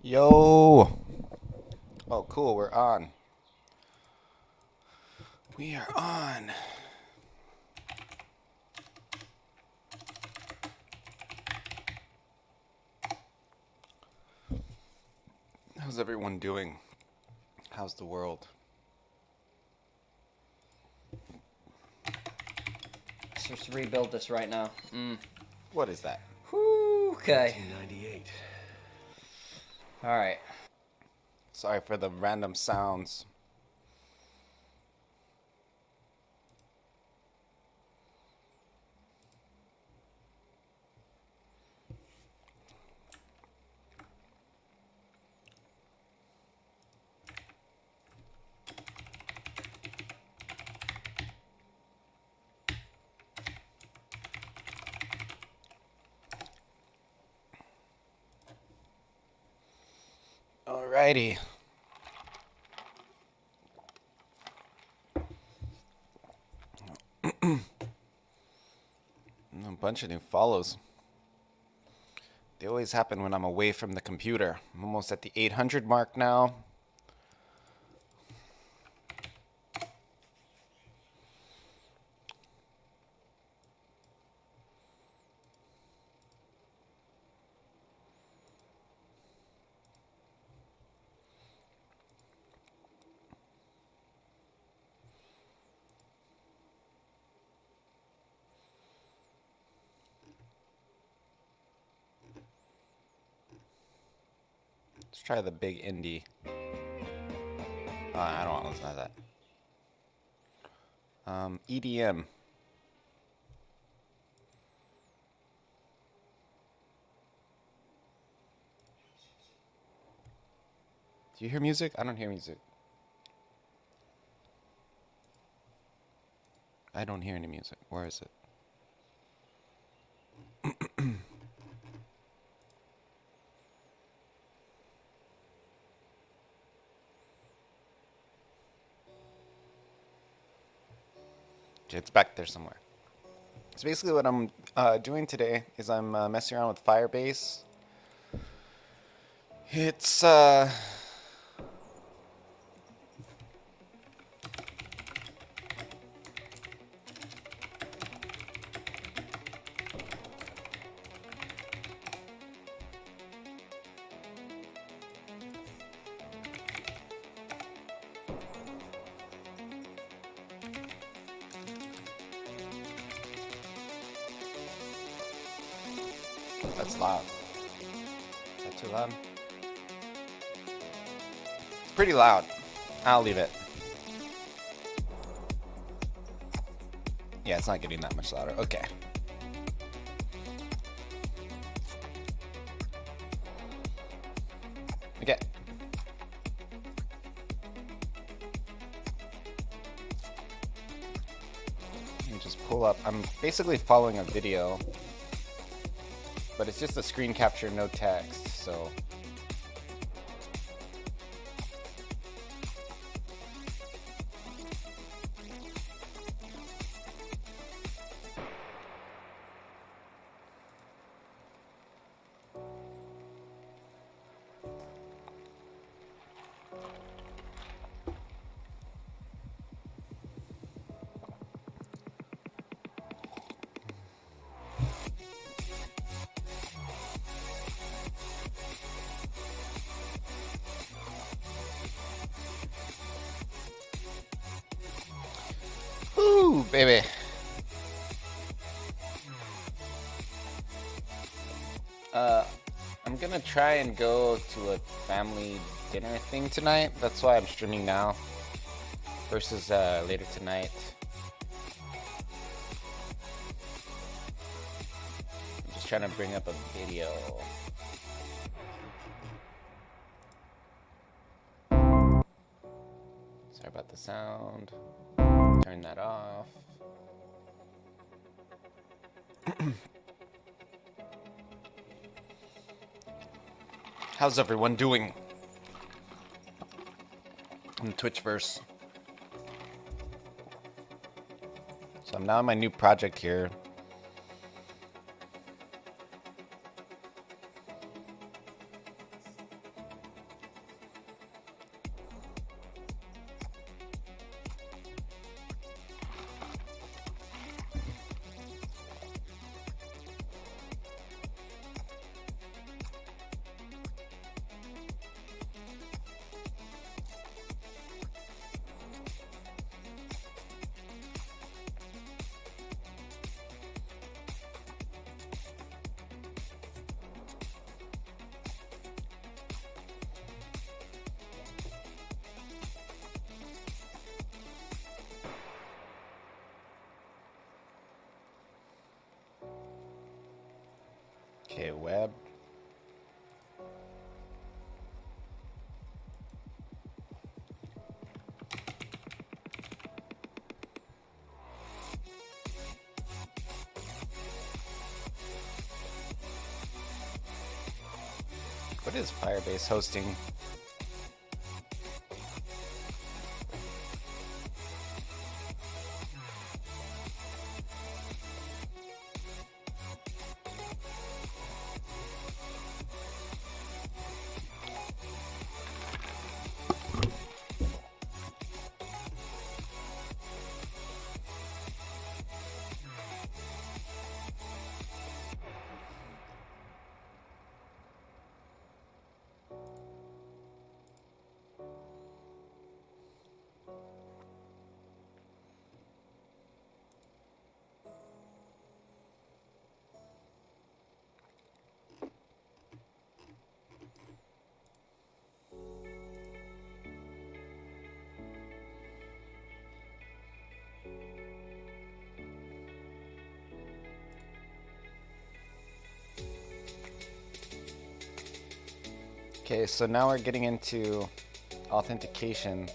Yo! Oh, cool, we're on. We are on. How's everyone doing? How's the world? Let's just rebuild this right now. What is that? Whew, okay. 1998. Alright. Sorry for the random sounds. Alrighty. A bunch of new follows. They always happen when I'm away from the computer. I'm almost at the 800 mark now. Let's try the big indie. I don't want to listen to that. EDM. Do you hear music? I don't hear music. I don't hear any music. Where is it? It's back there somewhere. So basically what I'm doing today is I'm messing around with Firebase. It's that's loud. Is that too loud? It's pretty loud. I'll leave it. Yeah, it's not getting that much louder. Okay. Okay. Let me just pull up. I'm basically following a video, but it's just a screen capture, no text, so. Ooh, baby. I'm gonna try and go to a family dinner thing tonight. That's why I'm streaming now versus later tonight. I'm just trying to bring up a video. Sorry about the sound. Turn that off. How's everyone doing? On Twitchverse. So I'm now in my new project here. Okay, web. What is Firebase hosting? Okay, so now we're getting into authentication.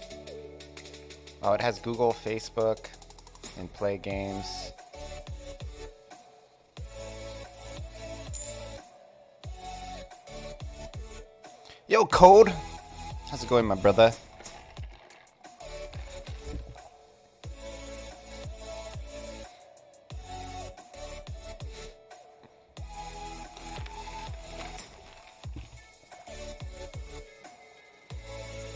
Oh, it has Google, Facebook, and play games. Yo, Code! How's it going, my brother?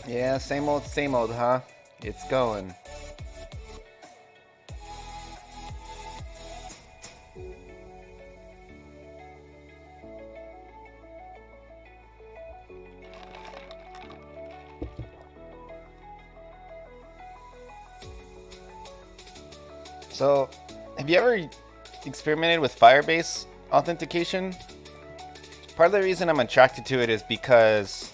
Yeah, same old, huh? It's going. So, have you ever experimented with Firebase authentication? Part of the reason I'm attracted to it is because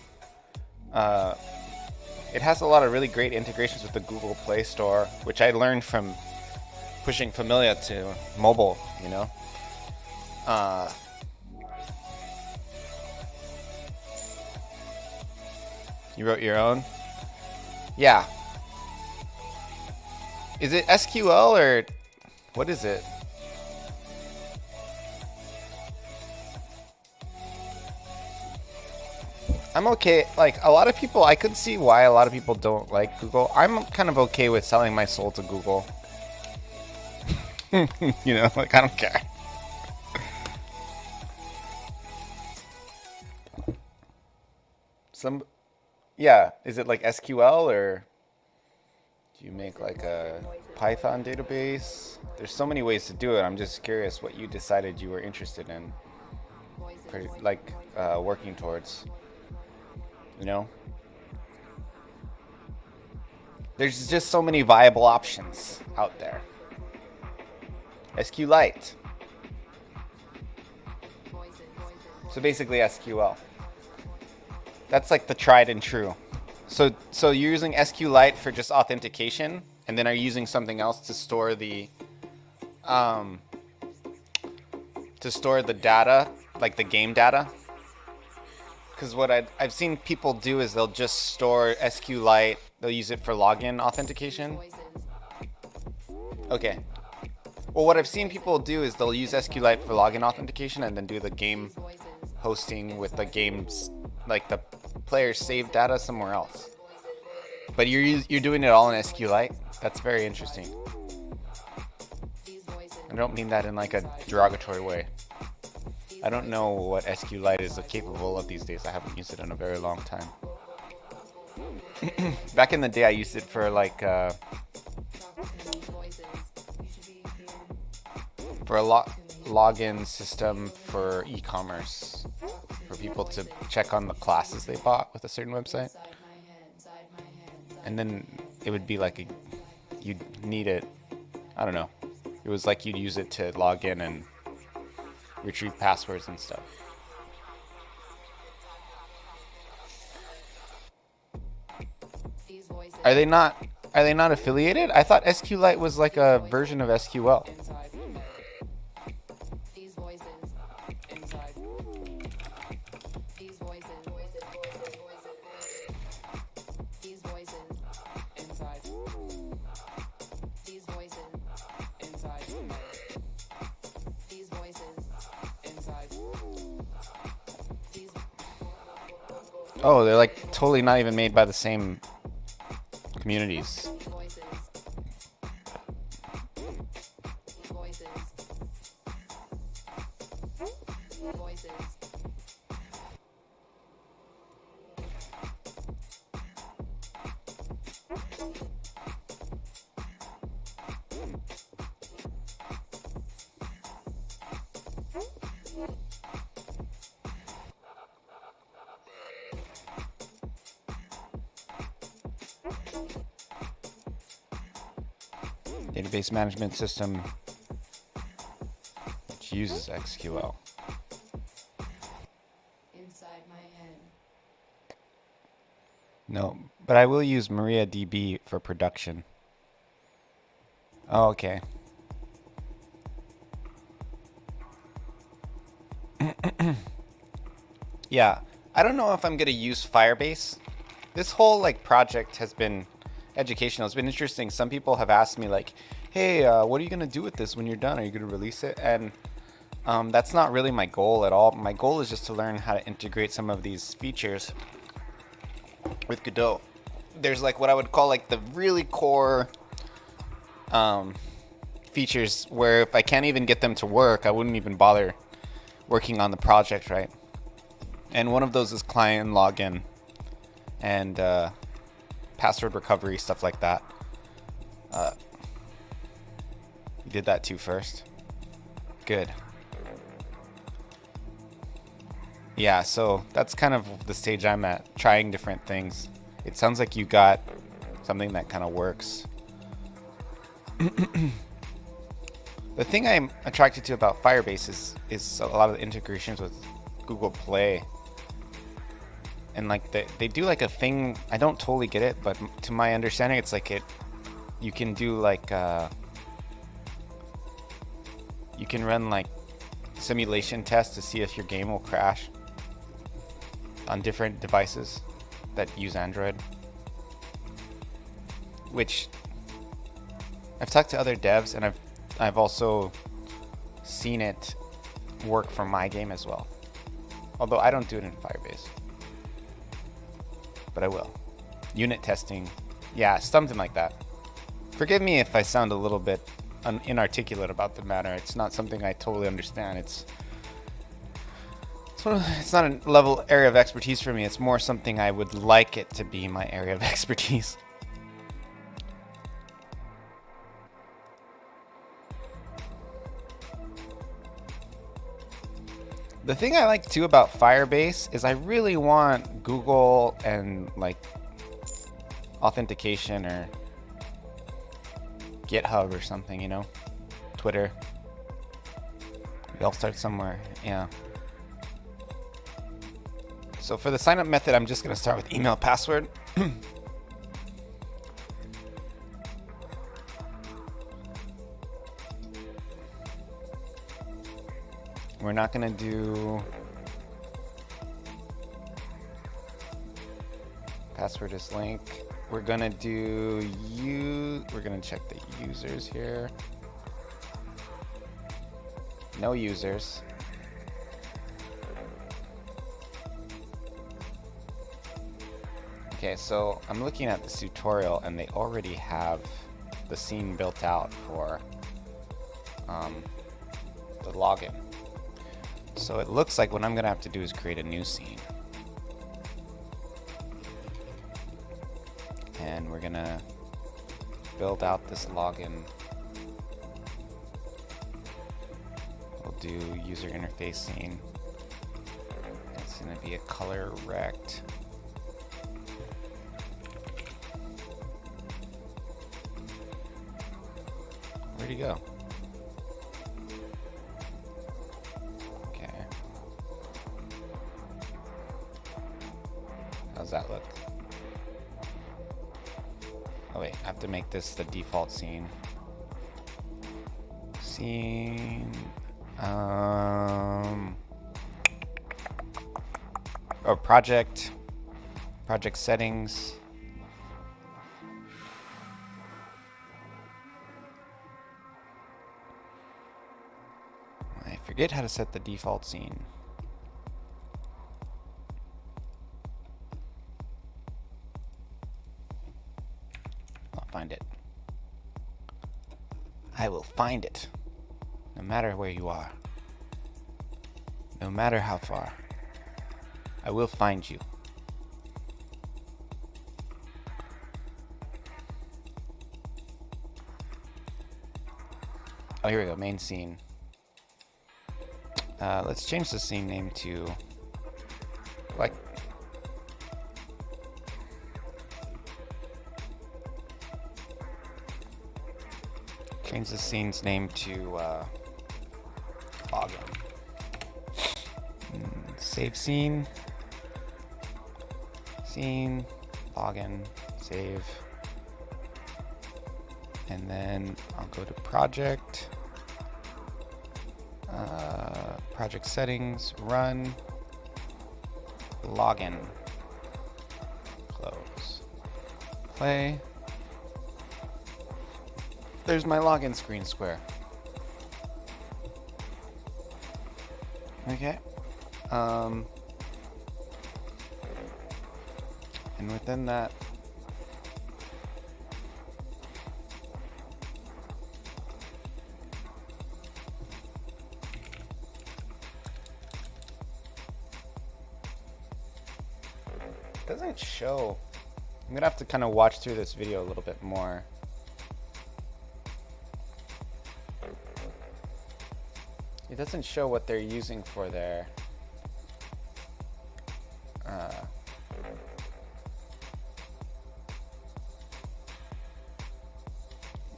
it has a lot of really great integrations with the Google Play Store, which I learned from pushing Familia to mobile, you know? You wrote your own? Yeah. Is it SQL or what is it? I'm okay. Like, a lot of people, I could see why a lot of people don't like Google. I'm kind of okay with selling my soul to Google. You know, like, I don't care. Yeah, is it like SQL or do you make like a Python database? There's so many ways to do it. I'm just curious what you decided you were interested in, like working towards. You know, there's just so many viable options out there. SQLite. So basically SQL. That's like the tried and true. So you're using SQLite for just authentication, and then are you using something else to store the data, like the game data? Because what I've seen people do is they'll just store SQLite, they'll use it for login authentication. Okay. Well, what I've seen people do is they'll use SQLite for login authentication and then do the game hosting with the games, like the player's saved data somewhere else. But you're doing it all in SQLite? That's very interesting. I don't mean that in like a derogatory way. I don't know what SQLite is capable of these days. I haven't used it in a very long time. Back in the day, I used it for like for a login system for e-commerce, for people to check on the classes they bought with a certain website. And then it would be like you'd need it. I don't know. It was like you'd use it to log in and retrieve passwords and stuff. Are they not affiliated? I thought SQLite was like a version of SQL. Oh, they're like totally not even made by the same communities. Database management system which uses XQL. Inside my head. No, but I will use MariaDB for production. Oh, okay. Yeah, I don't know if I'm gonna use Firebase. This whole like project has been educational. It's been interesting. Some people have asked me like, "Hey, what are you gonna do with this when you're done? Are you gonna release it?" And that's not really my goal at all. My goal is just to learn how to integrate some of these features with Godot. There's like what I would call like the really core features where if I can't even get them to work, I wouldn't even bother working on the project, right? And one of those is client login and password recovery, stuff like that. You did that too first. Good. Yeah, so that's kind of the stage I'm at, trying different things. It sounds like you got something that kind of works. The thing I'm attracted to about Firebase is a lot of the integrations with Google Play. And like they do like a thing, I don't totally get it, but to my understanding it's like you can do like you can run like simulation tests to see if your game will crash on different devices that use Android. Which I've talked to other devs and I've also seen it work for my game as well. Although I don't do it in Firebase. But I will. Unit testing. Yeah, something like that. Forgive me if I sound a little bit inarticulate about the matter. It's not something I totally understand. It's not a level area of expertise for me. It's more something I would like it to be my area of expertise. The thing I like too about Firebase is I really want Google and like authentication or GitHub or something, you know, Twitter. We all start somewhere, yeah. So for the sign up method, I'm just gonna start with email password. We're not gonna do password is link. We're gonna do we're gonna check the users here. No users. Okay, so I'm looking at this tutorial and they already have the scene built out for the login. So it looks like what I'm gonna have to do is create a new scene. And we're gonna build out this login. We'll do user interface scene. It's gonna be a color rect. Where'd he go? Okay. How's that look? Oh wait, I have to make this the default scene. Scene. Or project settings. I forget how to set the default scene. find it. I will find it. No matter where you are. No matter how far. I will find you. Oh, here we go. Main scene. Let's change the scene name to like change the scene's name to login. Save scene. Scene. Login. Save. And then I'll go to project. Project settings. Run. Login. Close. Play. There's my login screen square. Okay. And within that, it doesn't show. I'm gonna have to kind of watch through this video a little bit more. It doesn't show what they're using for their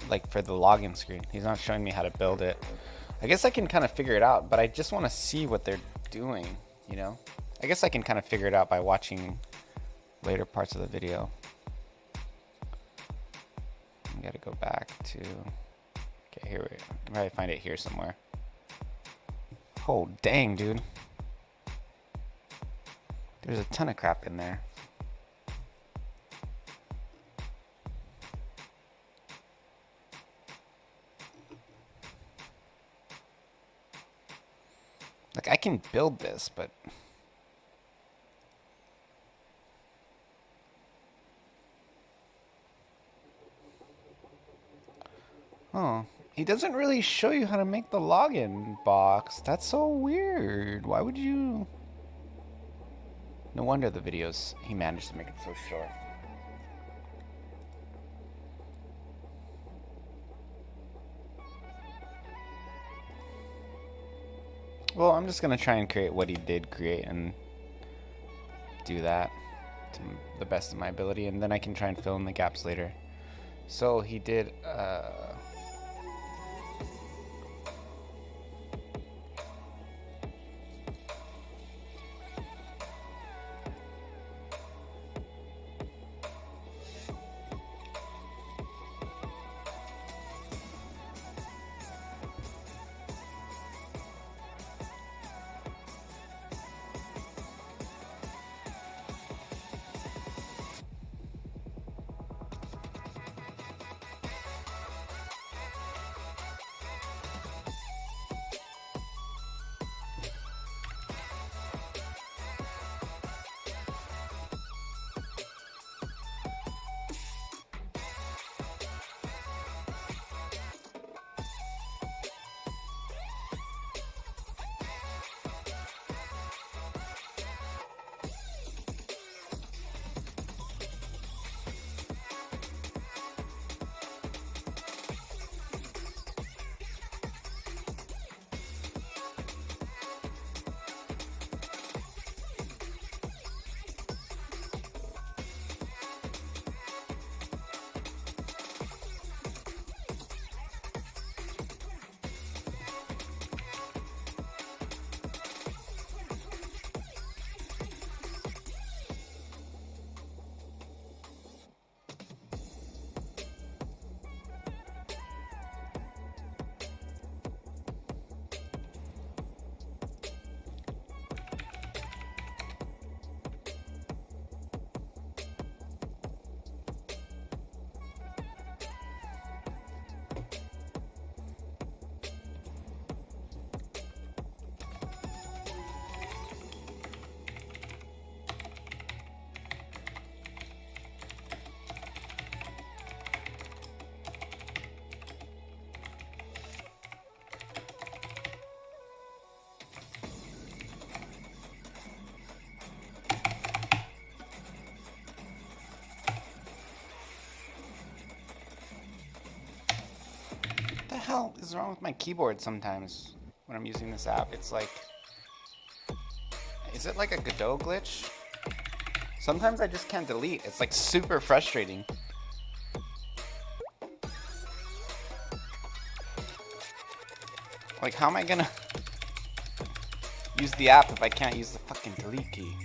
like for the login screen. He's not showing me how to build it. I guess I can kind of figure it out, but I just want to see what they're doing, you know? I guess I can kind of figure it out by watching later parts of the video. I gotta go back to, okay, here we go. Probably find it here somewhere. Oh, dang, dude. There's a ton of crap in there. Like, I can build this, but... Oh, he doesn't really show you how to make the login box. That's so weird. Why would you... No wonder the videos, he managed to make it so short. Well, I'm just going to try and create what he did create and do that to the best of my ability, and then I can try and fill in the gaps later. So he did... hell is wrong with my keyboard sometimes when I'm using this app? It's like, is it like a Godot glitch? Sometimes I just can't delete. It's like super frustrating. Like, how am I gonna use the app if I can't use the fucking delete key?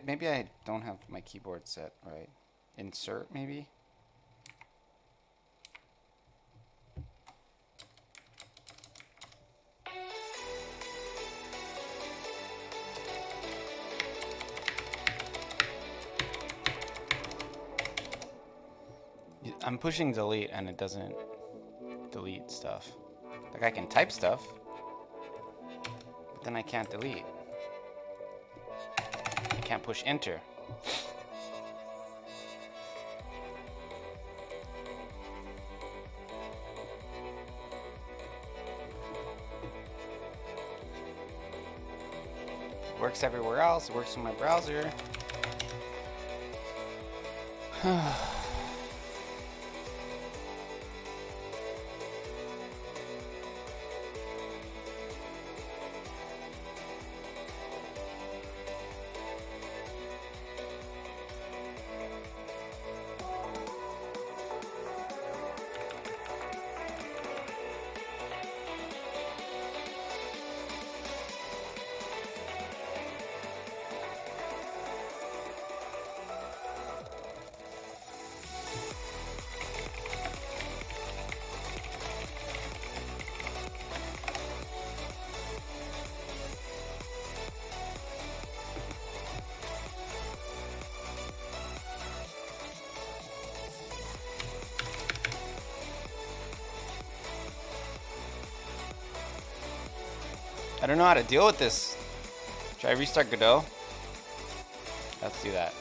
Maybe I don't have my keyboard set right. Insert maybe. I'm pushing delete and it doesn't delete stuff. Like I can type stuff, but then I can't delete. I can't push enter. It works everywhere else. It works in my browser. I don't know how to deal with this. Should I restart Godot? Let's do that.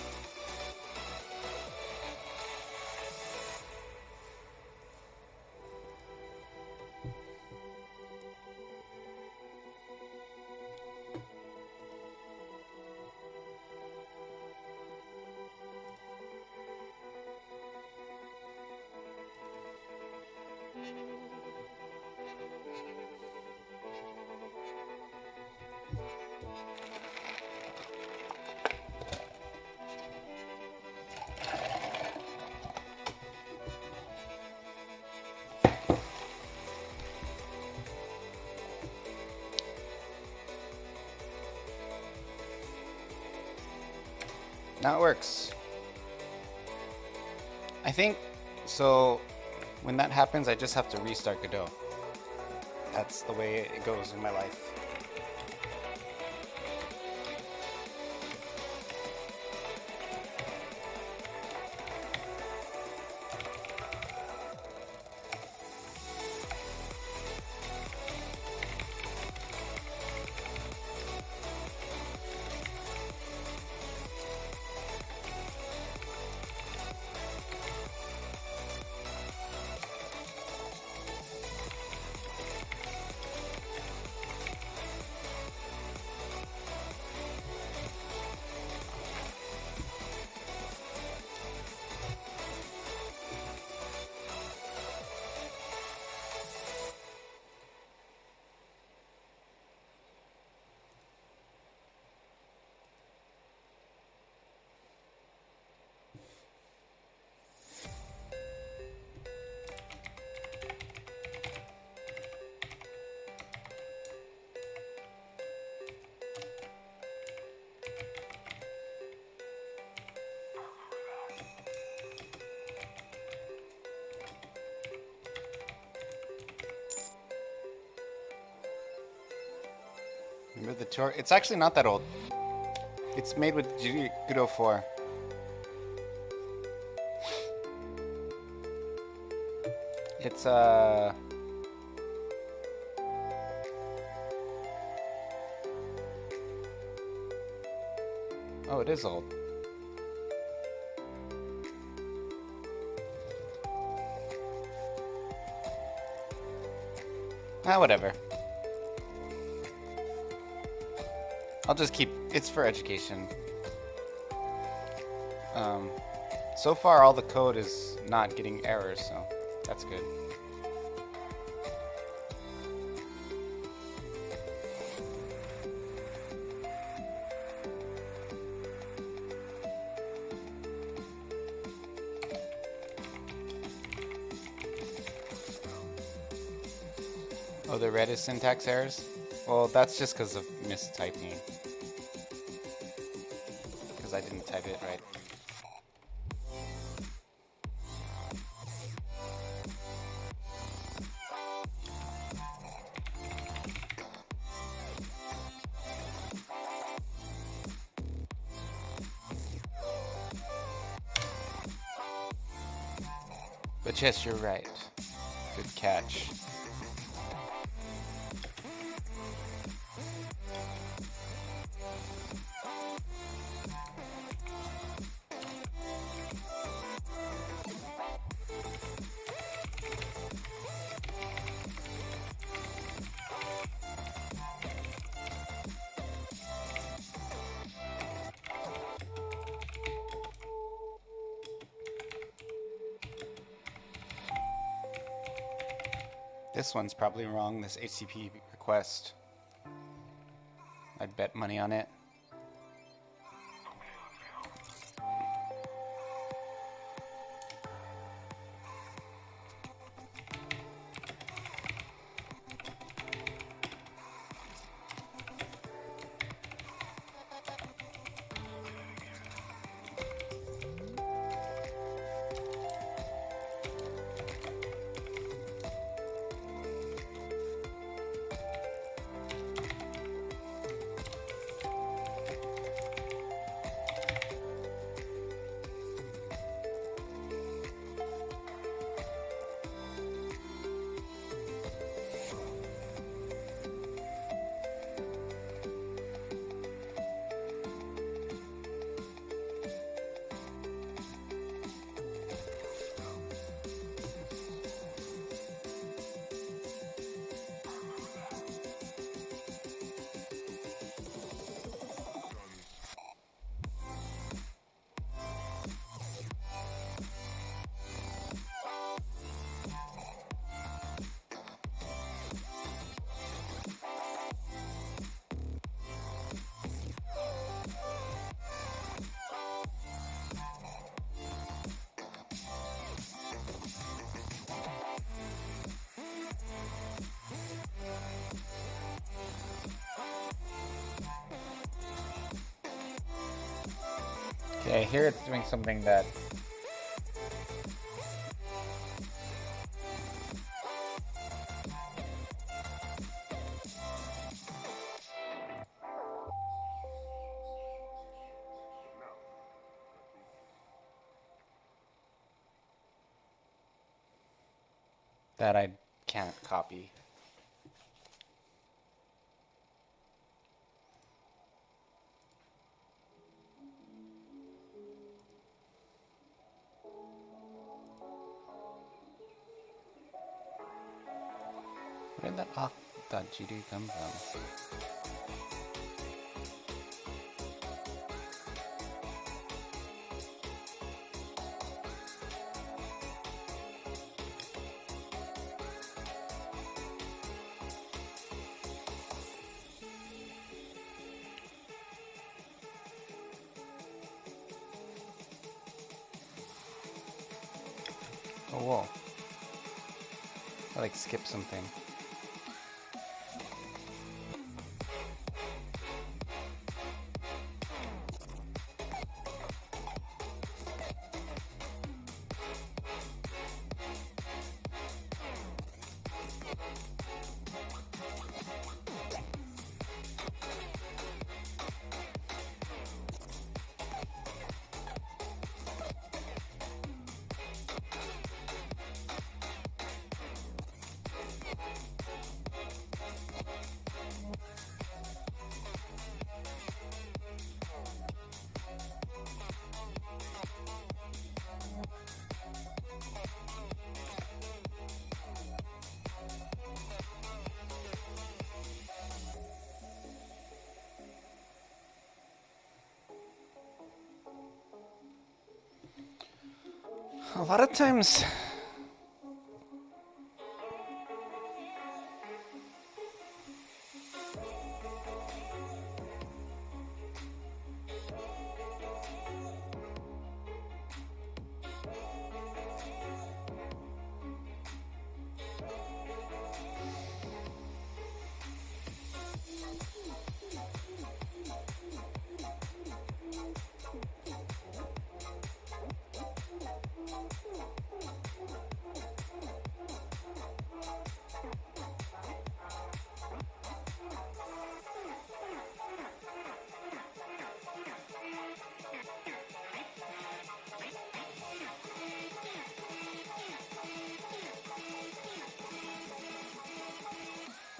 Now it works. I think, so when that happens, I just have to restart Godot. That's the way it goes in my life. Remove the tour. It's actually not that old. It's made with Godot 4. It's Oh, it is old. Ah, whatever. I'll just keep... It's for education. So far, all the code is not getting errors, so that's good. Oh, the red is syntax errors? Well, that's just because of mistyping. Because I didn't type it right. But yes, you're right. Good catch. This one's probably wrong, this HTTP request. I'd bet money on it. Okay, here it's doing something that I can't copy. Where did that auth.gd come from? Oh, whoa. I like skipped something. A lot of times,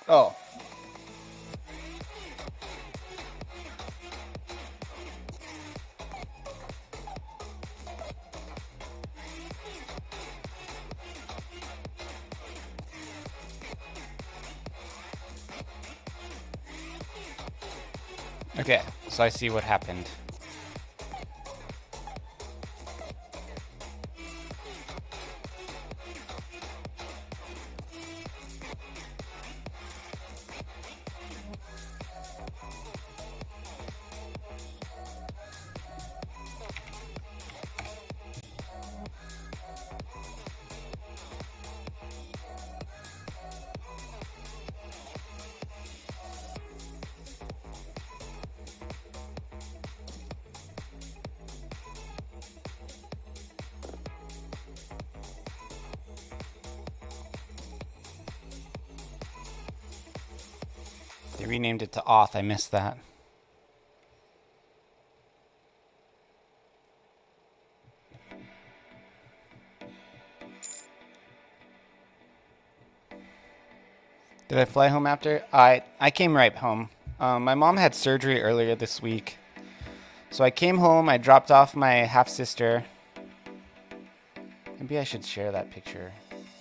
oh. Okay, so I see what happened. They renamed it to auth. I missed that. Did I fly home after? I came right home. My mom had surgery earlier this week. So I came home, I dropped off my half-sister. Maybe I should share that picture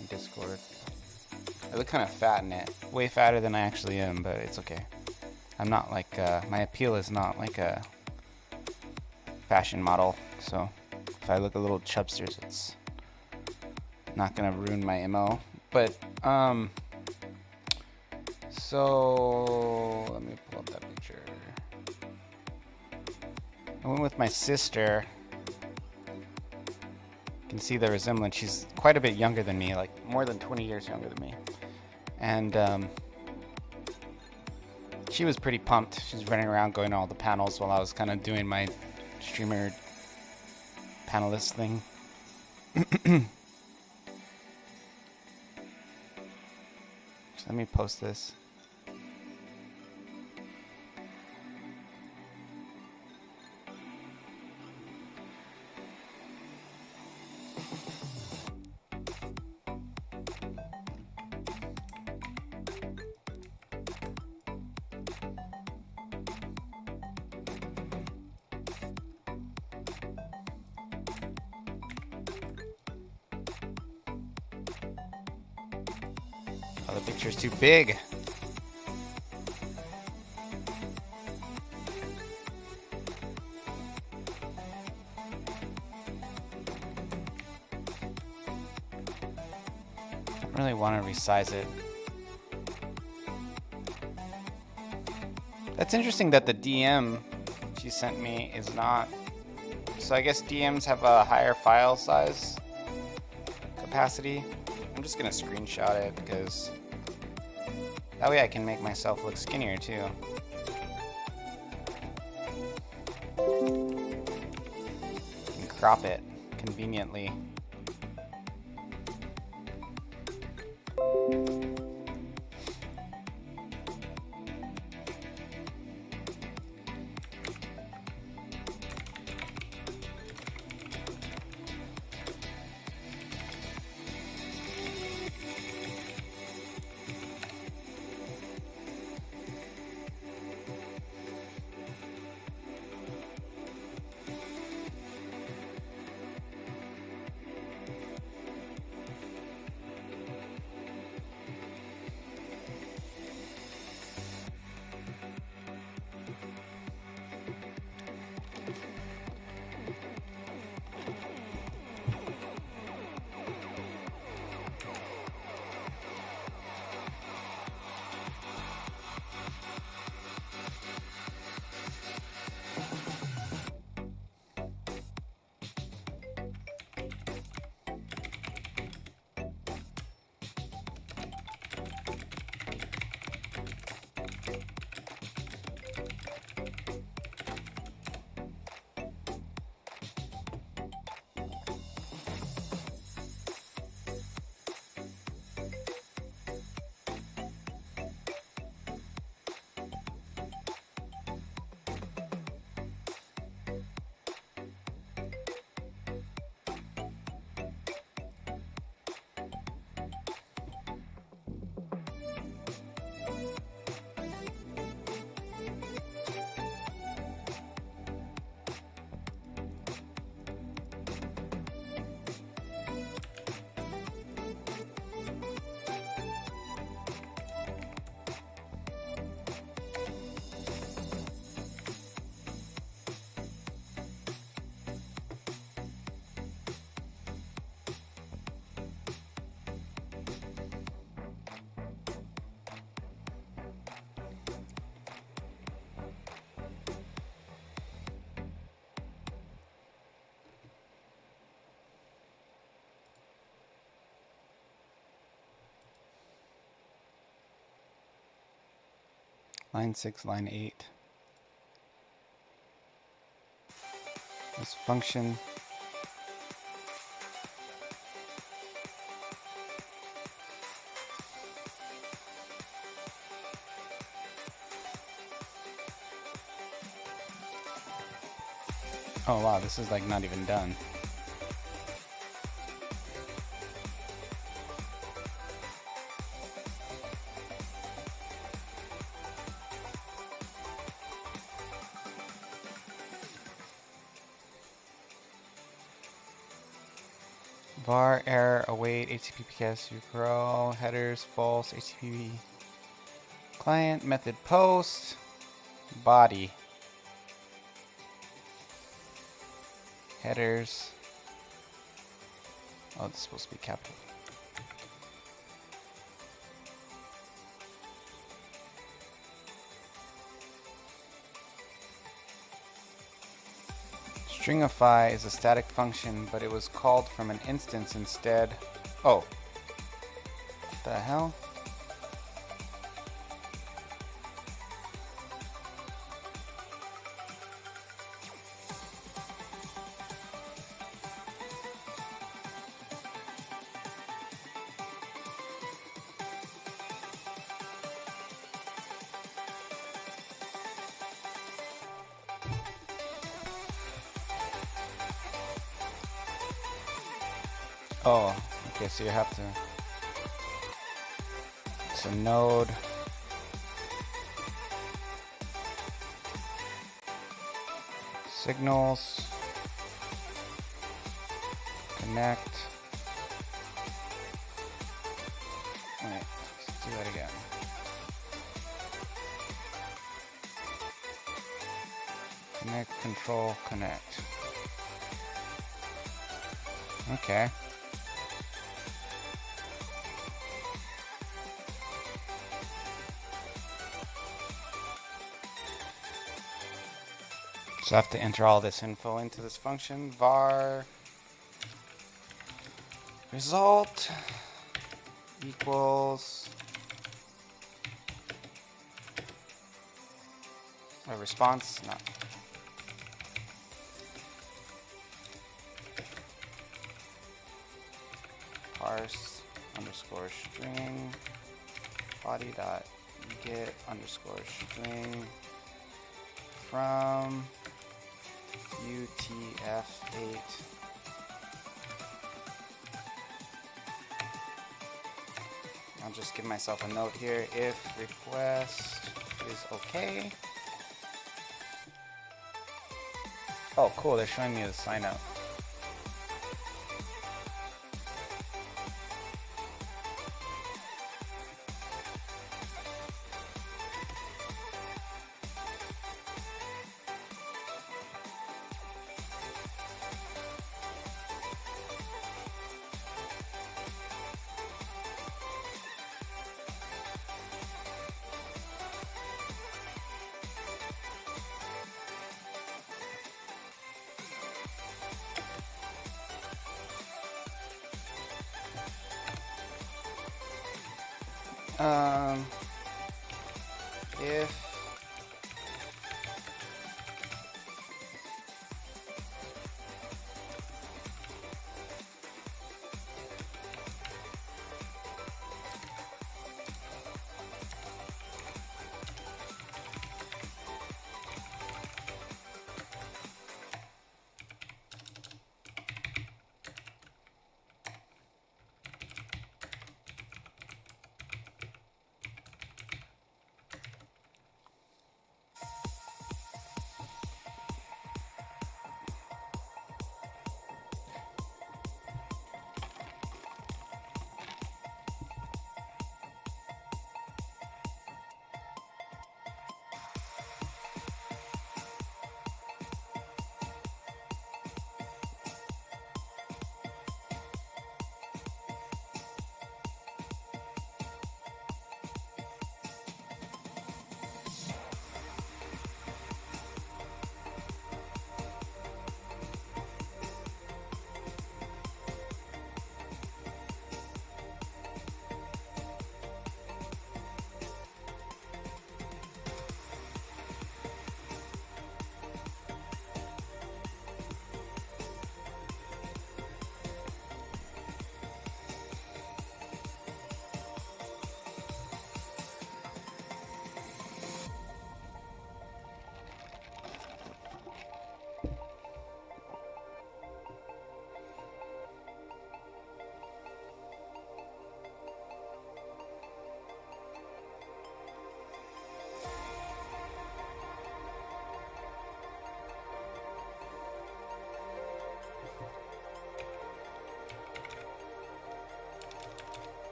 in Discord. I look kind of fat in it. Way fatter than I actually am, but it's okay. I'm not like, my appeal is not like a fashion model. So if I look a little chubsters, it's not gonna ruin my MO. But, so let me pull up that picture. I went with my sister. You can see the resemblance. She's quite a bit younger than me, like more than 20 years younger than me. And she was pretty pumped. She was running around going to all the panels while I was kind of doing my streamer panelist thing. So let me post this. Oh, the picture's too big. I really want to resize it. That's interesting that the DM she sent me is not. So I guess DMs have a higher file size capacity. I'm just gonna screenshot it because that way I can make myself look skinnier too. And crop it conveniently. Line 6, line 8. This function. Oh wow, this is like not even done. var error await HTTP PS URL headers false HTTP client method post body headers. Oh, this is supposed to be capital. Stringify is a static function, but it was called from an instance instead. Oh. What the hell? Oh, okay, so you have to. It's a node. Signals. Connect. Wait, let's do that again. Connect, control, connect. Okay. So I have to enter all this info into this function. Var result equals a response. No. Parse underscore string body dot get underscore string from UTF-8 I'll just give myself a note here if request is okay. Oh cool, they're showing me the sign up. If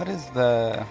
What is the...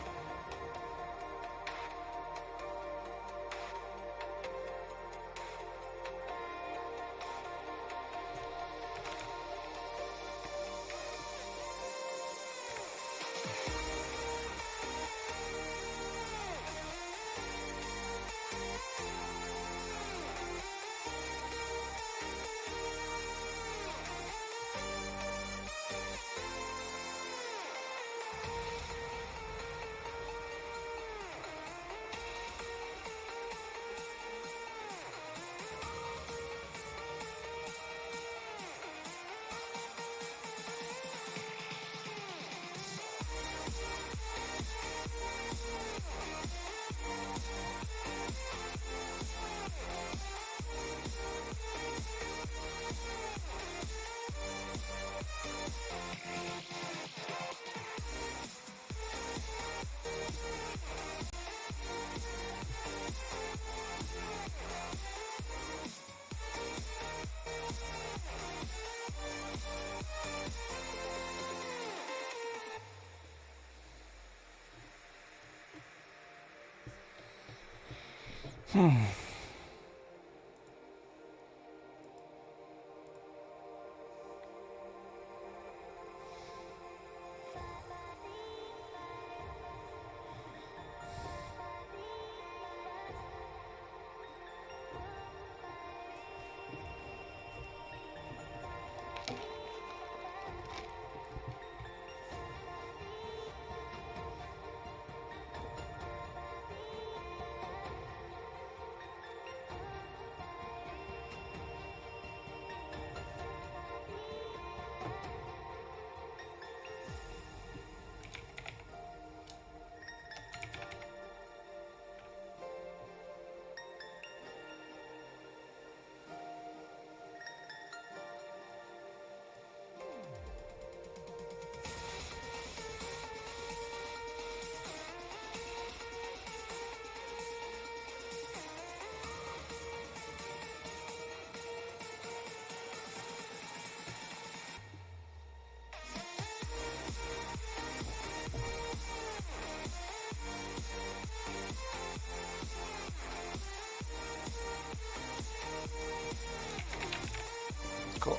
Cool.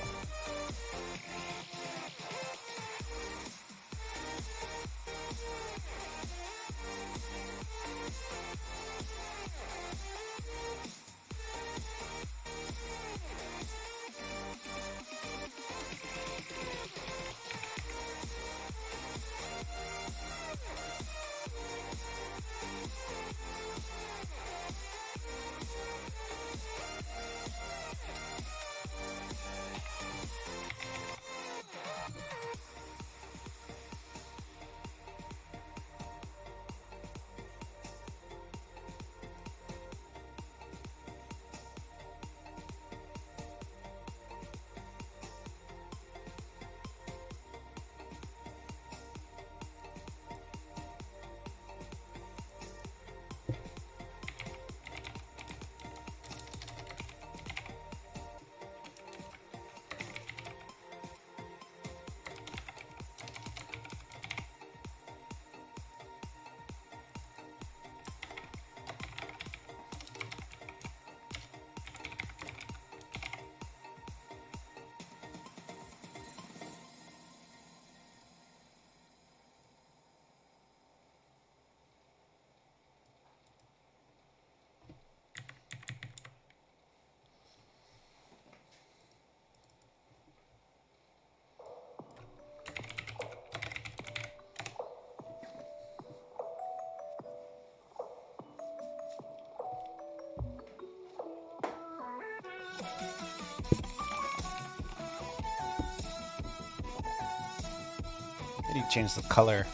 How do you change the color?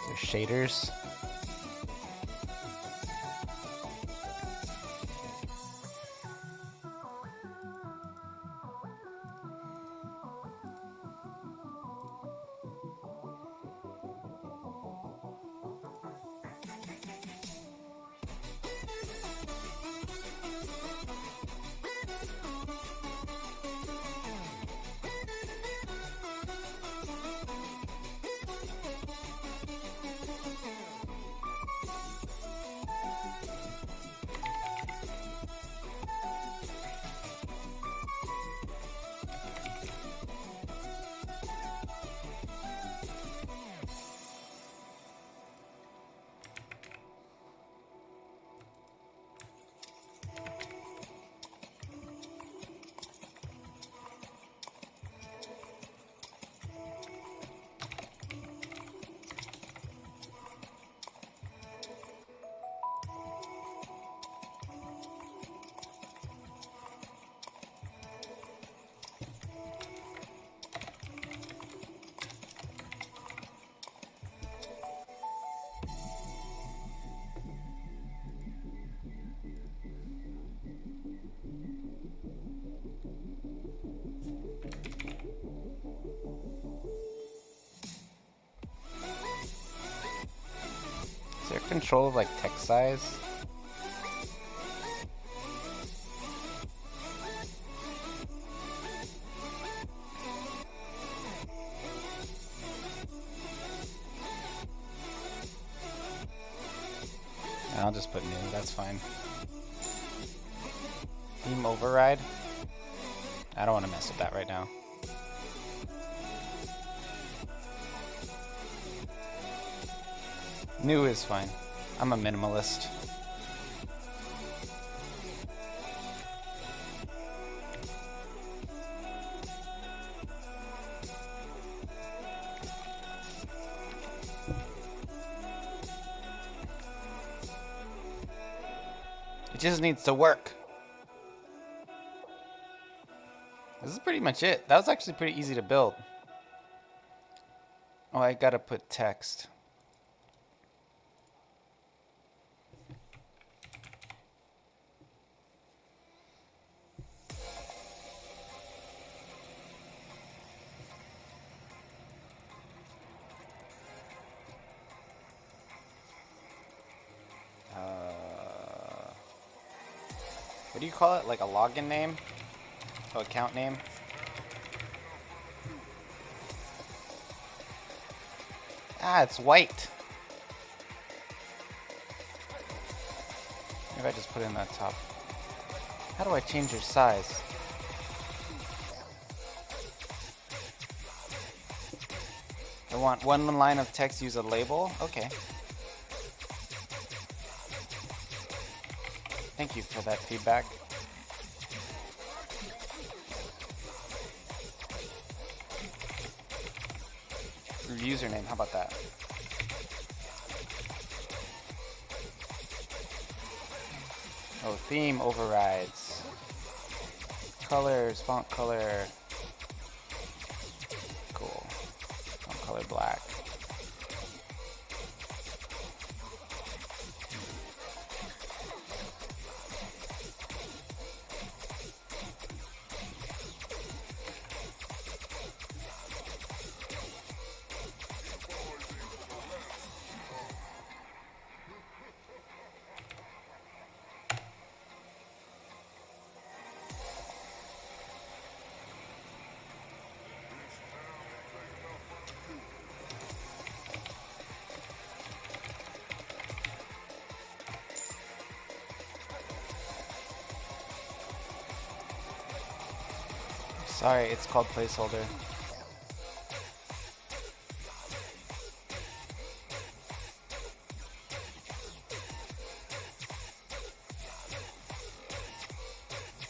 There's shaders. control of like text size? I'll just put new, that's fine. Theme override? I don't want to mess with that right now. New is fine. I'm a minimalist. It just needs to work. This is pretty much it. That was actually pretty easy to build. Oh, I gotta put text. What do you call it? Like a login name? Oh, account name? Ah, it's white. Maybe I just put it in that top. How do I change your size? I want one line of text, use a label? Okay. Thank you for that feedback. Username, how about that? Oh, theme overrides. Colors, font color. Cool. Font color black. Sorry, it's called placeholder.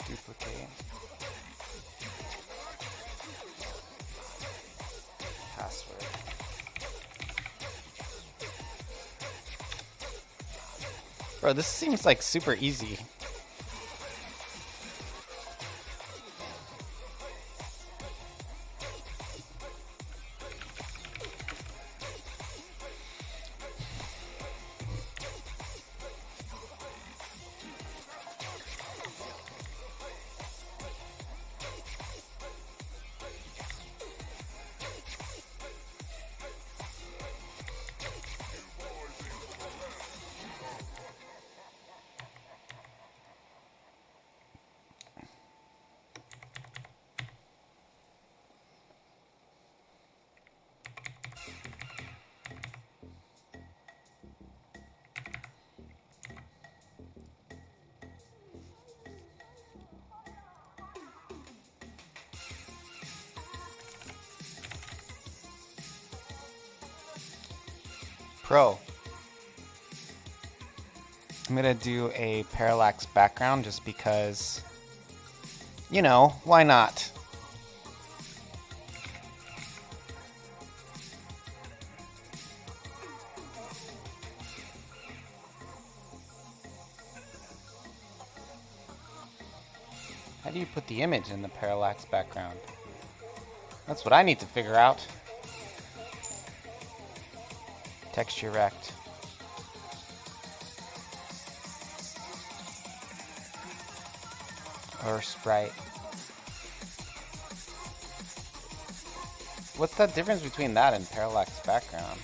Duplicate. Password. Bro, this seems like super easy. Pro. I'm gonna do a parallax background just because, you know, why not? How do you put the image in the parallax background? That's what I need to figure out. Texture rect. Or sprite. What's the difference between that and parallax background?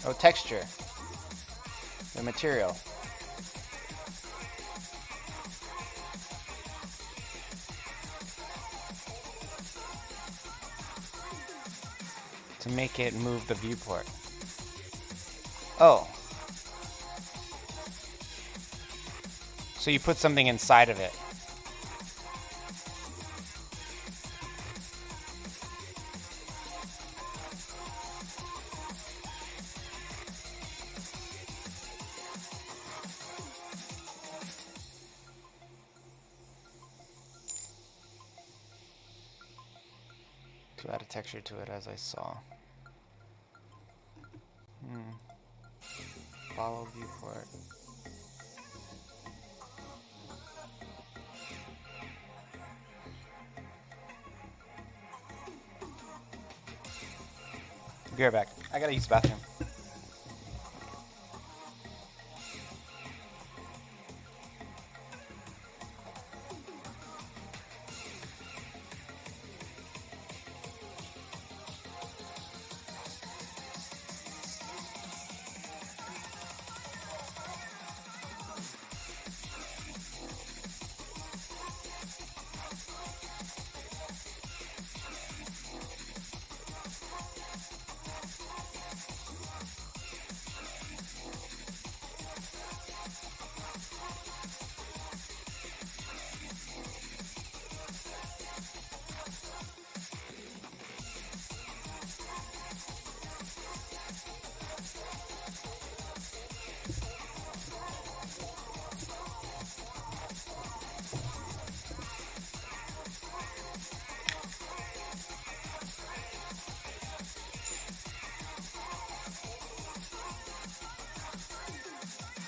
Oh, texture. The material. To make it move the viewport. Oh. So you put something inside of it. To add a texture to it, as I saw. Follow viewport. Be right back. I gotta use the bathroom.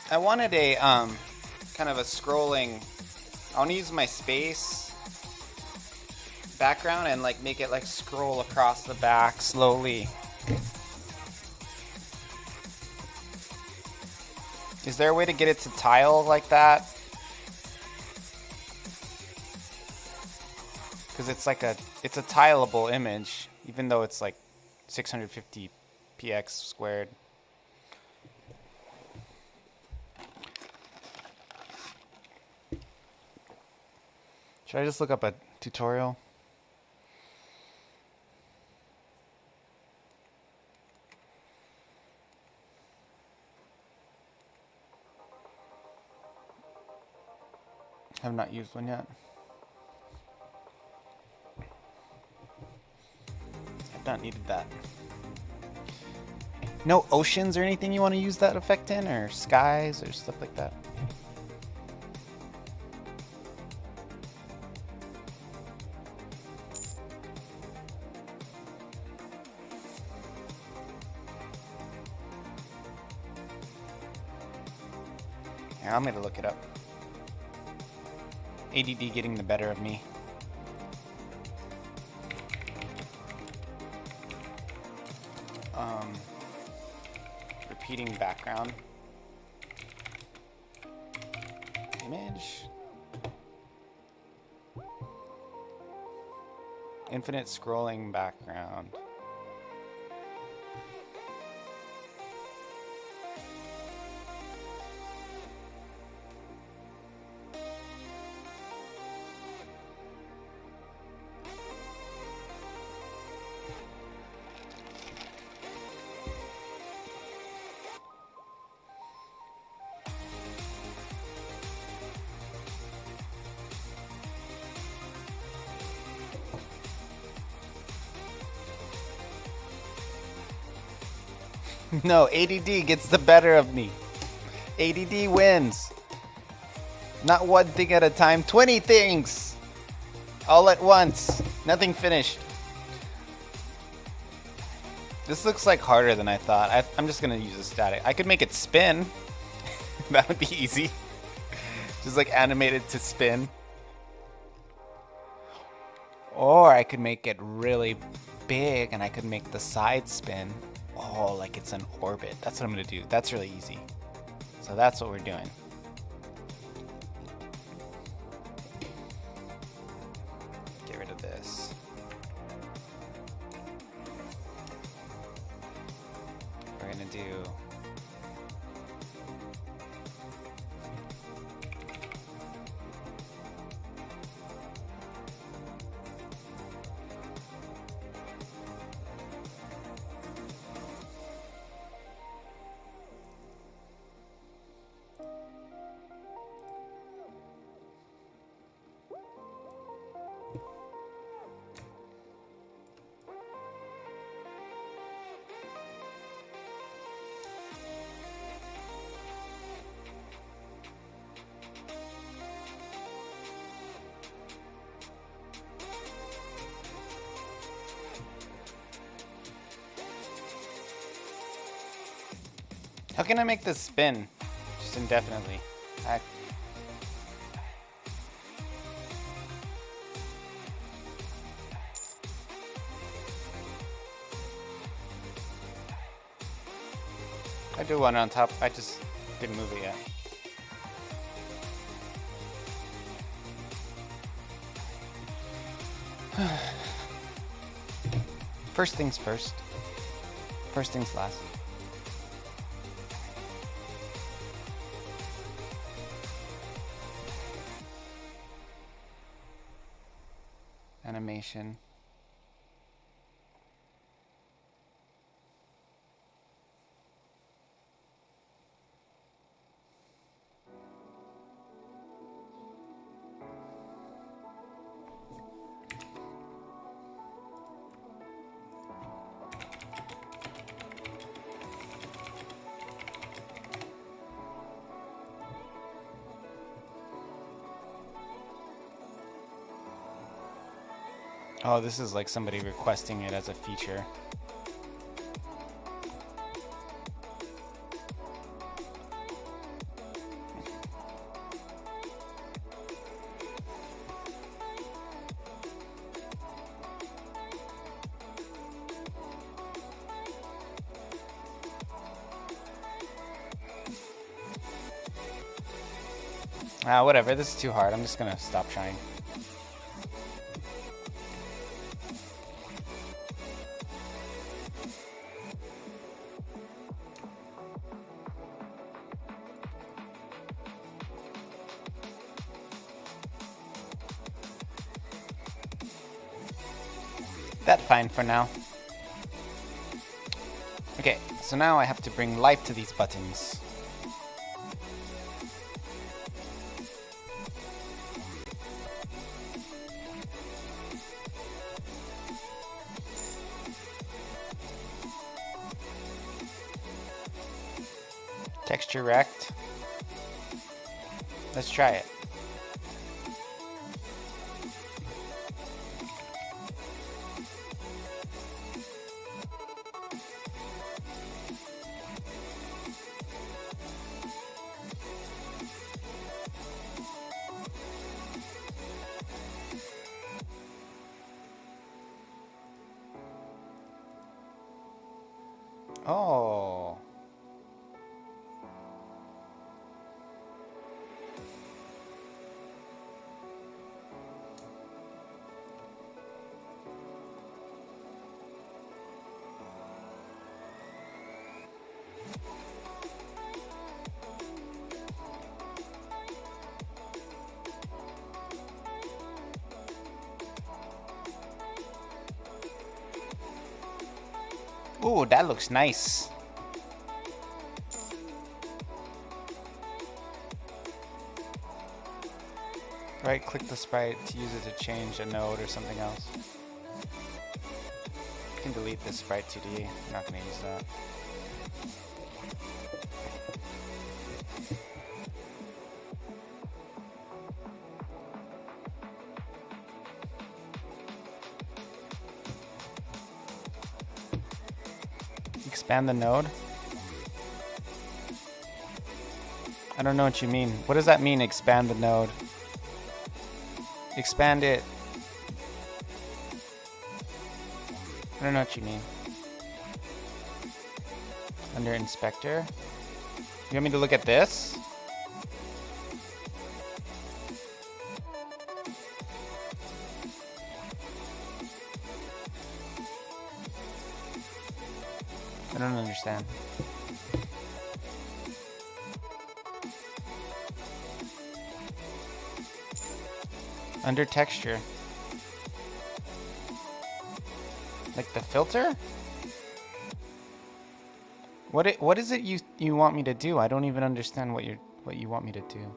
I wanted a kind of a scrolling. I want to use my space background and like make it like scroll across the back slowly. Is there a way to get it to tile like that? Because it's like it's a tileable image, even though it's like 650 px squared. Should I just look up a tutorial? Have not used one yet. I've not needed that. No oceans or anything you want to use that effect in, or skies or stuff like that? Here, I'm gonna look it up. ADD getting the better of me. Repeating background. Image. Infinite scrolling background. No, ADD gets the better of me. ADD wins. Not one thing at a time, 20 things! All at once. Nothing finished. This looks like harder than I thought. I'm just gonna use a static. I could make it spin. That would be easy. Just like animate it to spin. Or I could make it really big and I could make the side spin. Oh, like it's an orbit. That's what I'm gonna do. That's really easy. So that's what we're doing. Get rid of this. We're gonna do? How can I make this spin just indefinitely? I do one on top. I just didn't move it yet. First things first. First things last. Animation. Oh, this is like somebody requesting it as a feature. Whatever, this is too hard. I'm just gonna stop trying. That's fine for now. Okay, so now I have to bring life to these buttons. Texture rect. Let's try it. Oh. Ooh, that looks nice. Right click the sprite to use it to change a node or something else. You can delete this sprite 2D. I'm not going to use that. Expand the node? I don't know what you mean. What does that mean, expand the node? Expand it. I don't know what you mean. Under inspector? You want me to look at this? I don't understand. Under texture. Like the filter? What is it you want me to do? I don't even understand what you want me to do.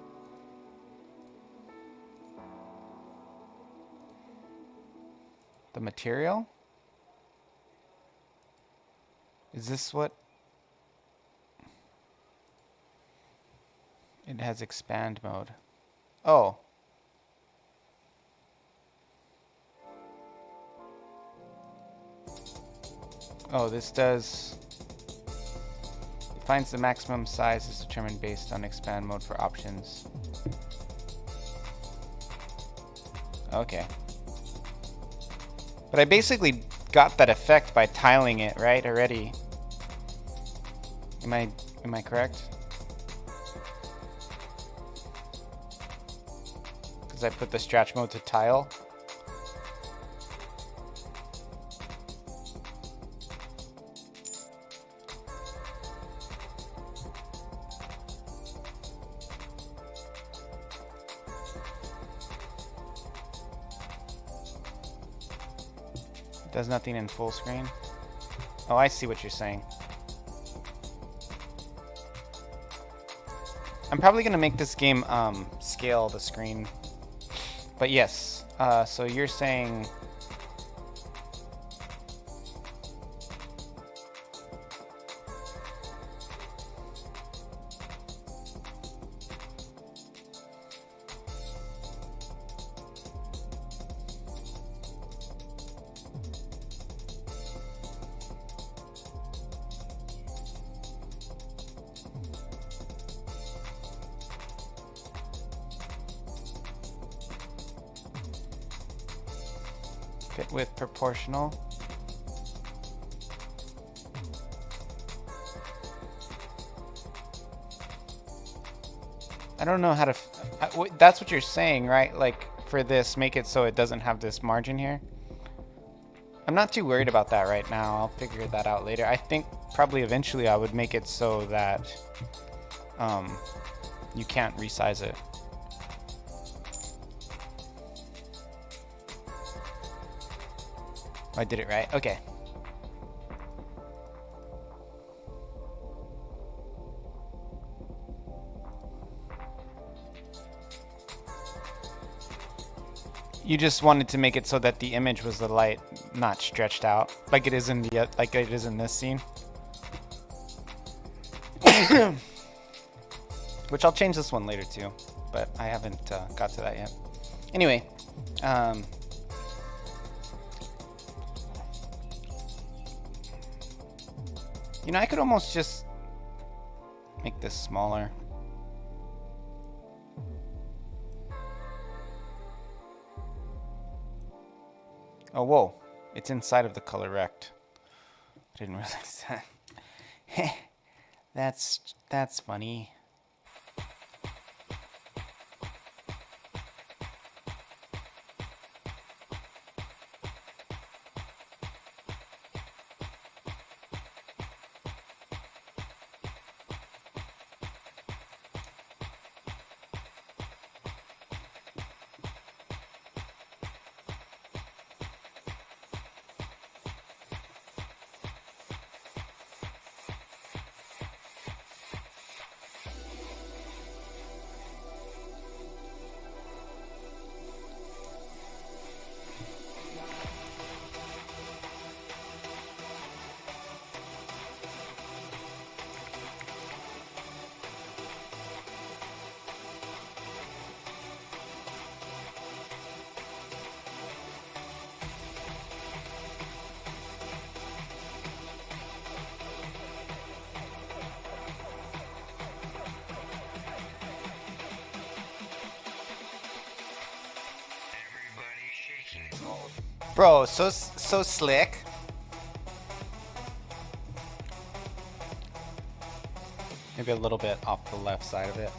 The material? Is this what? It has expand mode. Oh. Oh, this does... Finds the maximum size is determined based on expand mode for options. Okay. But I basically got that effect by tiling it, right, already. Am I correct? Because I put the stretch mode to tile. Does nothing in full screen. Oh, I see what you're saying. I'm probably gonna make this game scale the screen. But yes, so you're saying fit with proportional. I don't know how to... that's what you're saying, right? Like, for this, make it so it doesn't have this margin here. I'm not too worried about that right now. I'll figure that out later. I think probably eventually I would make it so that you can't resize it. I did it right. Okay. You just wanted to make it so that the image was the light, not stretched out, like it is in this scene. Which I'll change this one later too, but I haven't got to that yet. Anyway, you know, I could almost just make this smaller. Oh, whoa. It's inside of the color rect. I didn't realize that. That's funny. Bro, so slick. Maybe a little bit off the left side of it.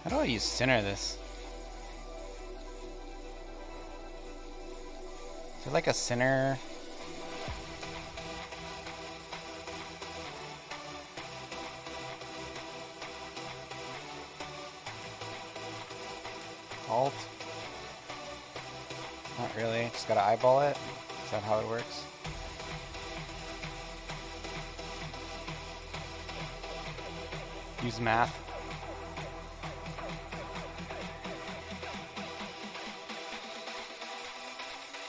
How do I use center this? Is there like a center? Alt? Not really. Just gotta eyeball it. Is that how it works? Use math.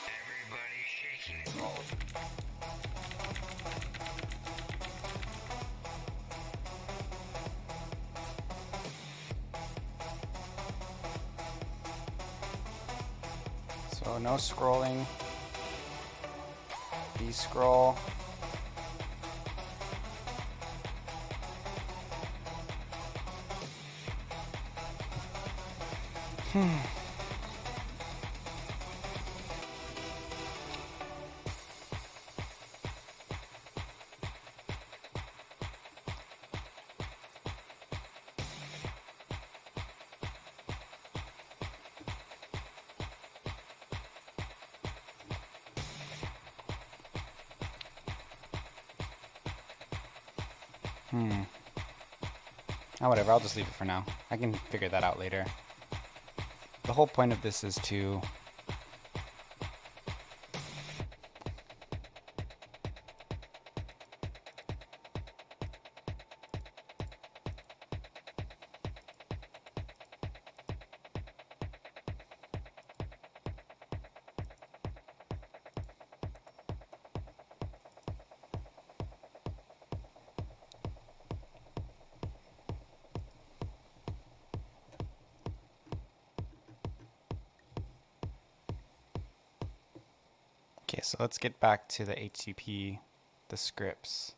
Everybody shaking. So no scrolling. V-scroll. Oh, whatever, I'll just leave it for now. I can figure that out later. The whole point of this is to Okay, so let's get back to the HTTP, the scripts.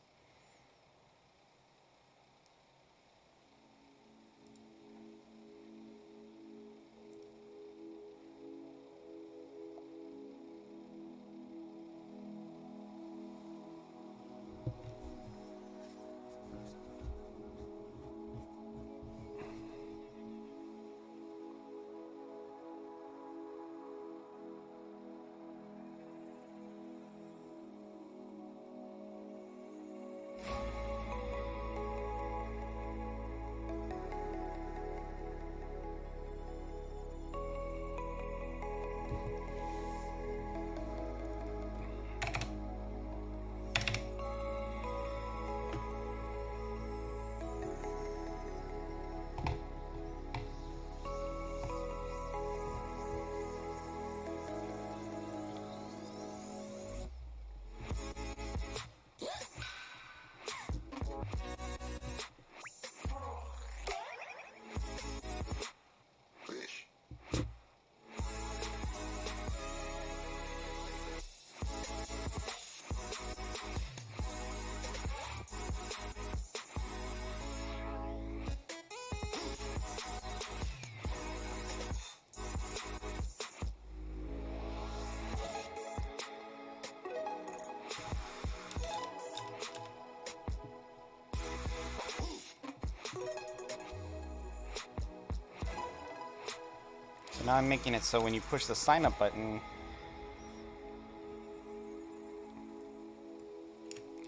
So now I'm making it so when you push the sign up button,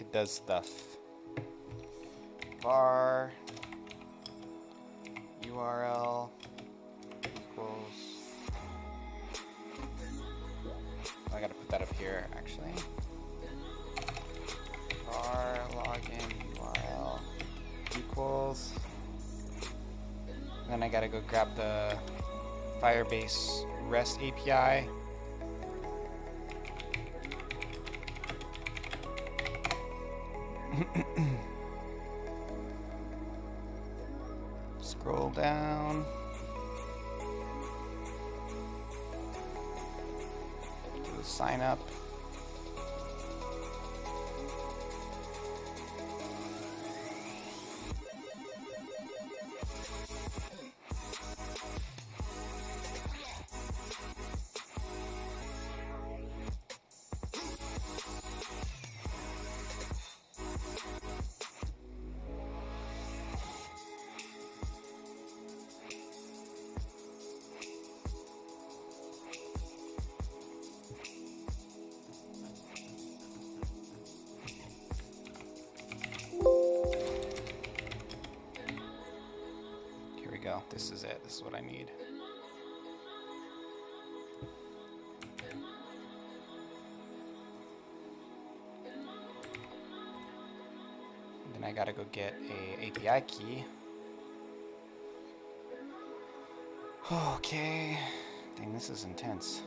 it does stuff. Var URL equals. Oh, I gotta put that up here actually. Var login URL equals. Then I gotta go grab the Firebase REST API. Scroll down. Do the sign up. go. This is it. This is what I need. Then I gotta go get a API key. Okay. Dang, this is intense.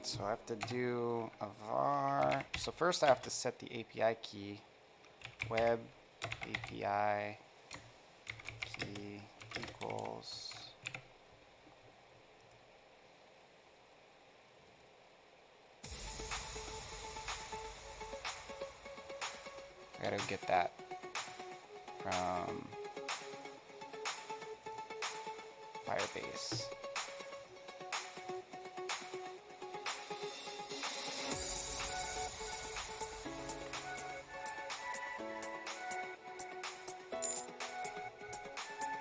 So I have to do a var. So first I have to set the API key. Web API key equals. I gotta get that from Firebase.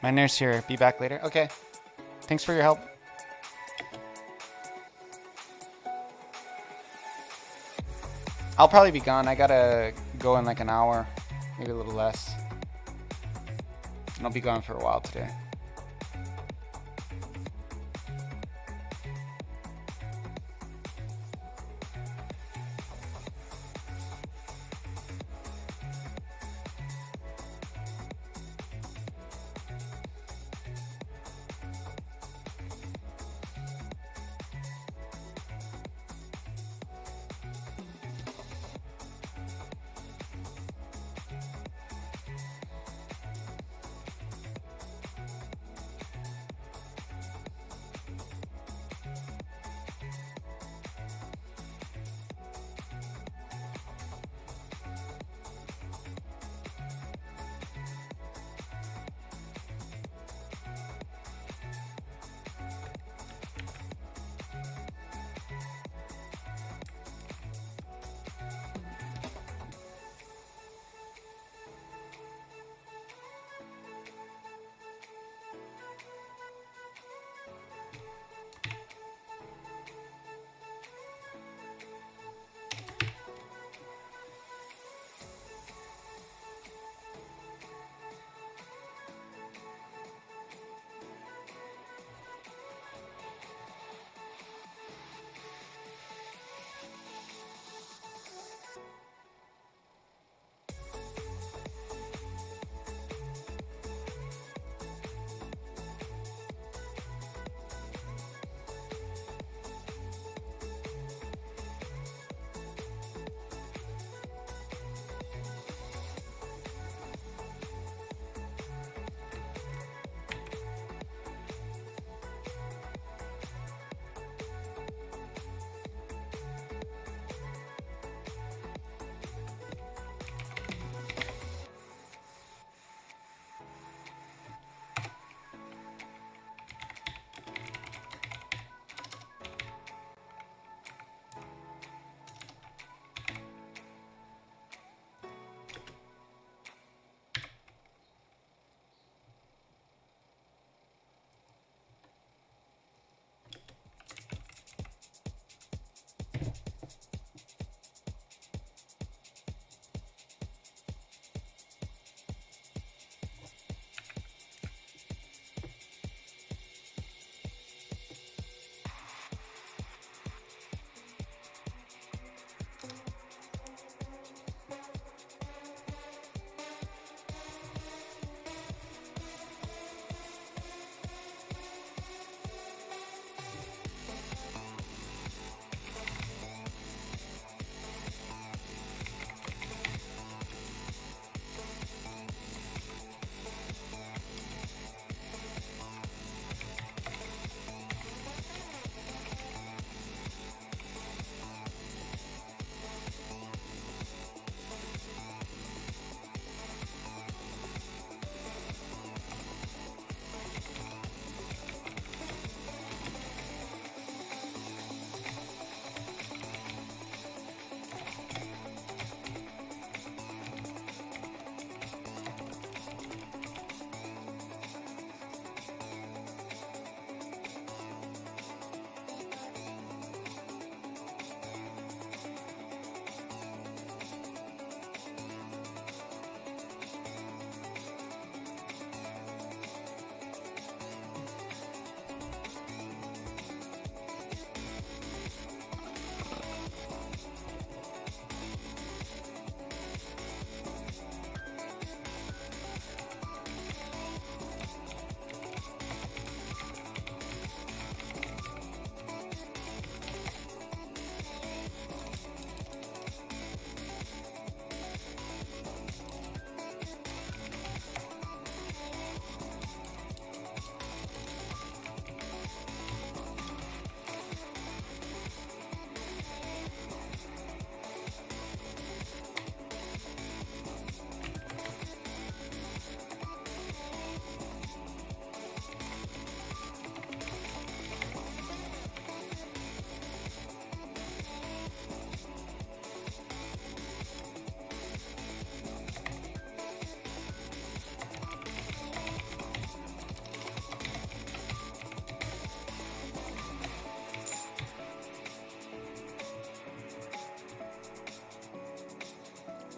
My nurse here. Be back later. Okay. Thanks for your help. I'll probably be gone. I gotta go in like an hour, maybe a little less. And I'll be gone for a while today.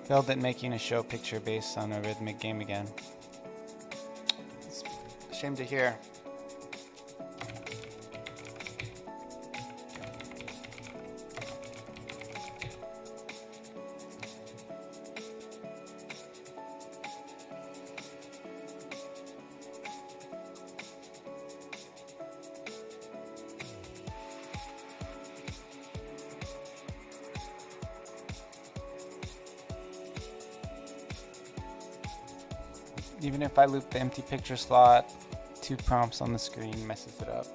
Failed at making a show picture based on a rhythmic game again. It's a shame to hear. Even if I loop the empty picture slot, 2 prompts on the screen messes it up.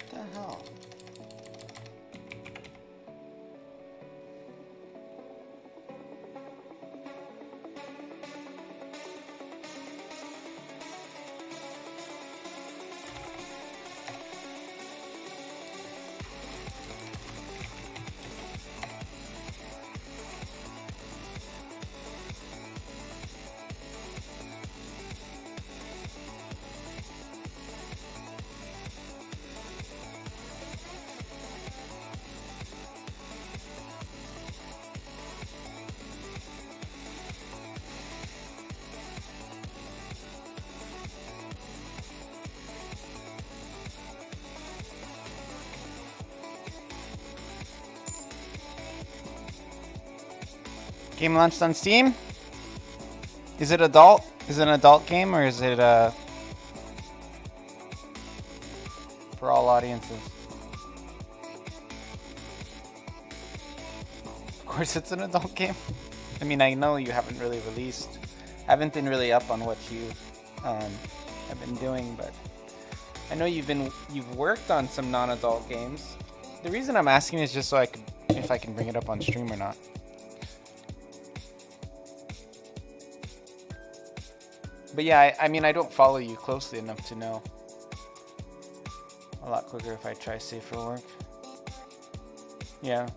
What the hell? Game launched on Steam? Is it adult? Is it an adult game or is it for all audiences? Of course it's an adult game. I mean, I know you haven't really haven't been really up on what you have been doing, but I know you've worked on some non-adult games. The reason I'm asking is just so if I can bring it up on stream or not. But yeah, I mean, I don't follow you closely enough to know. A lot quicker if I try safer work. Yeah.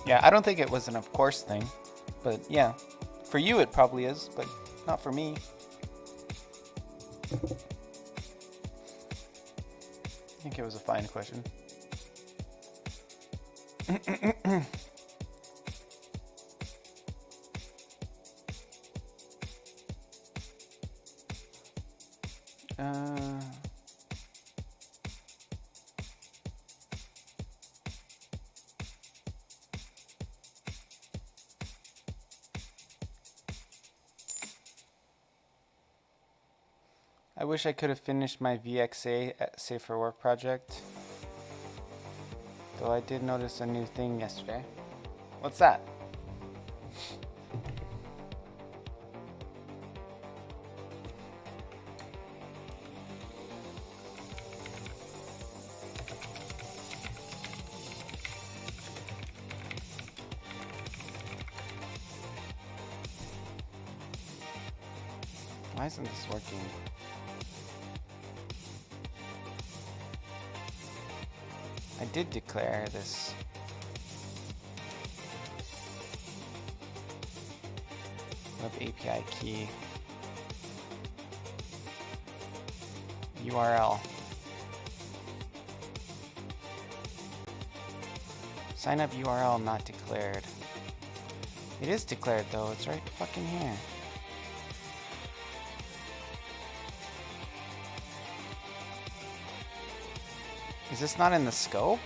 Yeah, I don't think it was an of course thing. But yeah, for you it probably is, but not for me. I think it was a fine question. I wish I could have finished my VXA at Safer Work project. Though I did notice a new thing yesterday. What's that? Why isn't this working? I did declare this. Web API key. URL. Sign up URL not declared. It is declared though, it's right fucking here. Is this not in the scope?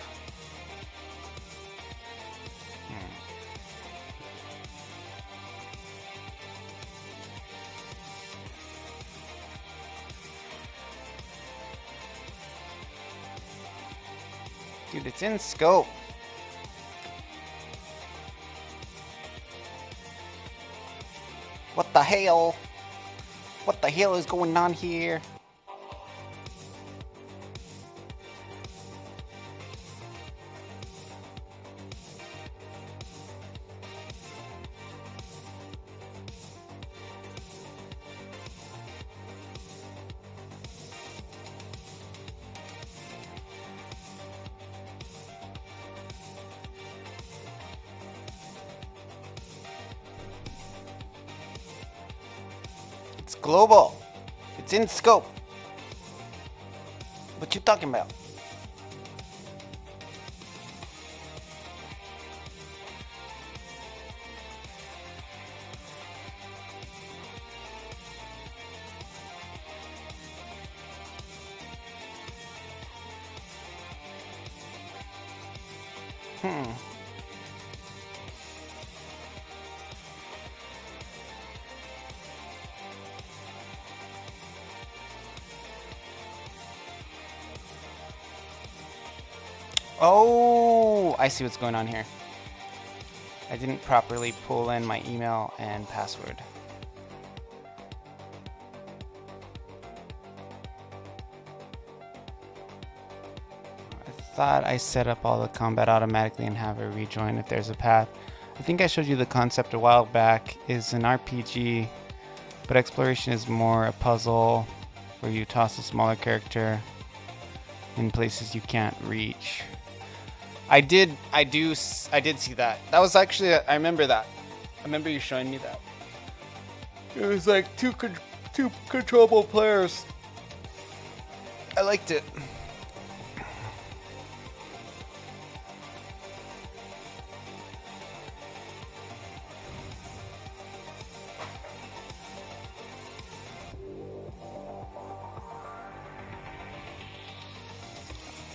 Dude, it's in scope. What the hell? What the hell is going on here? global. It's in scope. What you talking about? Oh, I see what's going on here. I didn't properly pull in my email and password. I thought I set up all the combat automatically and have it rejoin if there's a path. I think I showed you the concept a while back. Is an RPG, but exploration is more a puzzle where you toss a smaller character in places you can't reach. I did see that. That was actually, I remember that. I remember you showing me that. It was like two controllable players. I liked it.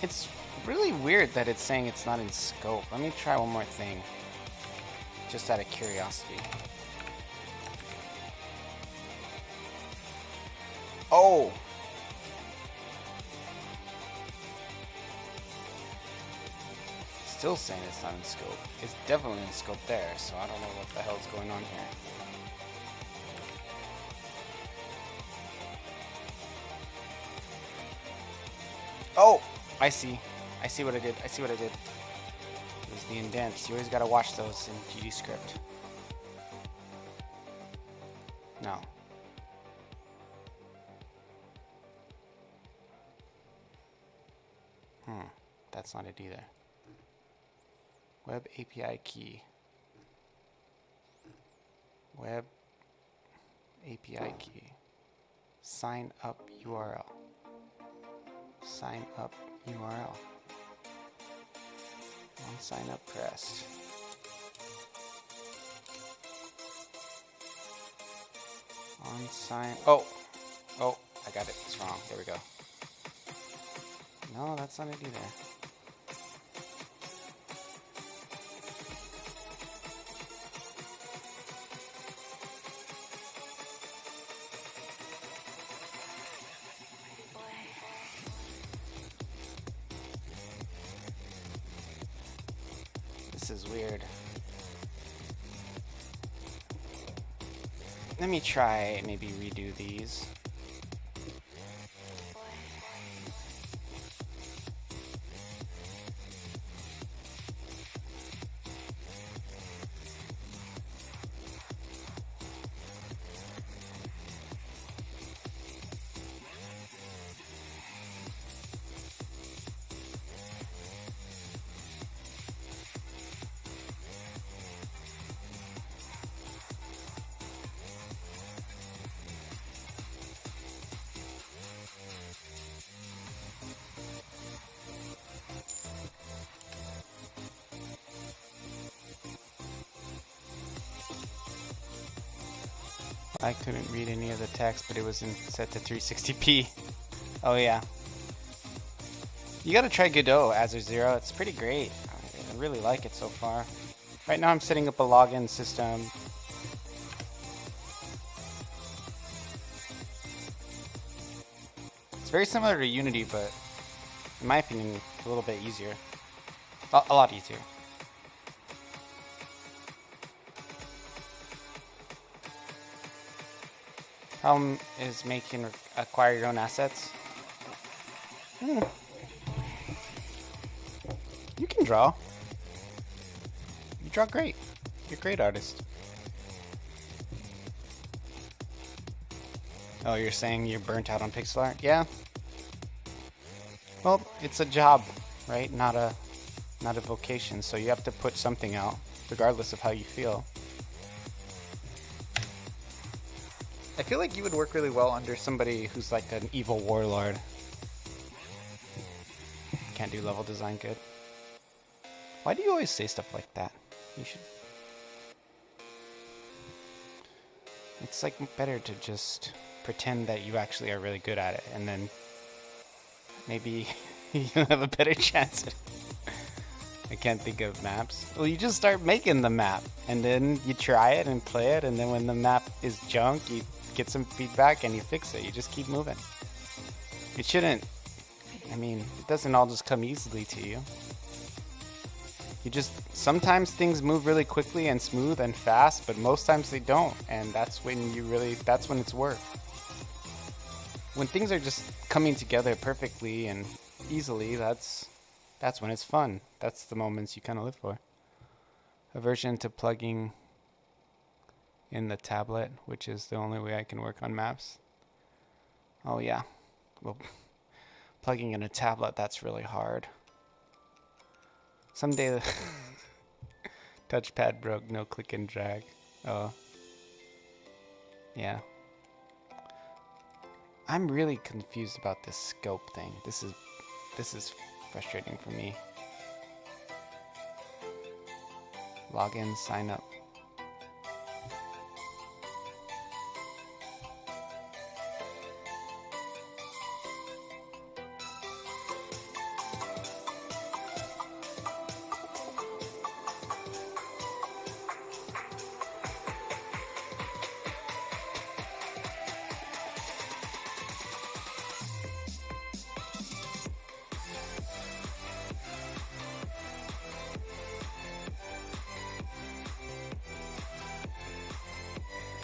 It's really weird that it's saying it's not in scope. Let me try one more thing, just out of curiosity. Oh! Still saying it's not in scope. It's definitely in scope there, so I don't know what the hell's going on here. Oh! I see what I did. It was the indents. You always gotta watch those in GD script. No. That's not it either. Web API key. Web API key. Sign up URL. Sign up URL. On sign up pressed. On sign. Oh, I got it. It's wrong. There we go. No, that's not it either. This is weird. Let me try maybe redo these. I couldn't read any of the text, but it was set to 360p. Oh yeah. You gotta try Godot as a Zero. It's pretty great. I really like it so far. Right now I'm setting up a login system. It's very similar to Unity, but in my opinion, a little bit easier. A lot easier. Problem is making acquire your own assets. You can draw. You draw great. You're a great artist. Oh, you're saying you're burnt out on pixel art? Yeah. Well, it's a job, right? Not a vocation. So you have to put something out, regardless of how you feel. I feel like you would work really well under somebody who's like an evil warlord. Can't do level design good. Why do you always say stuff like that? You should. It's like better to just pretend that you actually are really good at it, and then maybe you'll have a better chance. I can't think of maps. Well, you just start making the map, and then you try it and play it, and then when the map is junk, you get some feedback and you fix it. You just keep moving. It shouldn't. I mean, it doesn't all just come easily to you. You just, sometimes things move really quickly and smooth and fast, but most times they don't, and that's when you really, that's when it's work. When things are just coming together perfectly and easily, that's when it's fun. That's the moments you kind of live for. Aversion to plugging in the tablet, which is the only way I can work on maps. Oh yeah, well, plugging in a tablet, that's really hard. Someday the touchpad broke, no click and drag. Oh. Yeah. I'm really confused about this scope thing. This is frustrating for me. Login, sign up.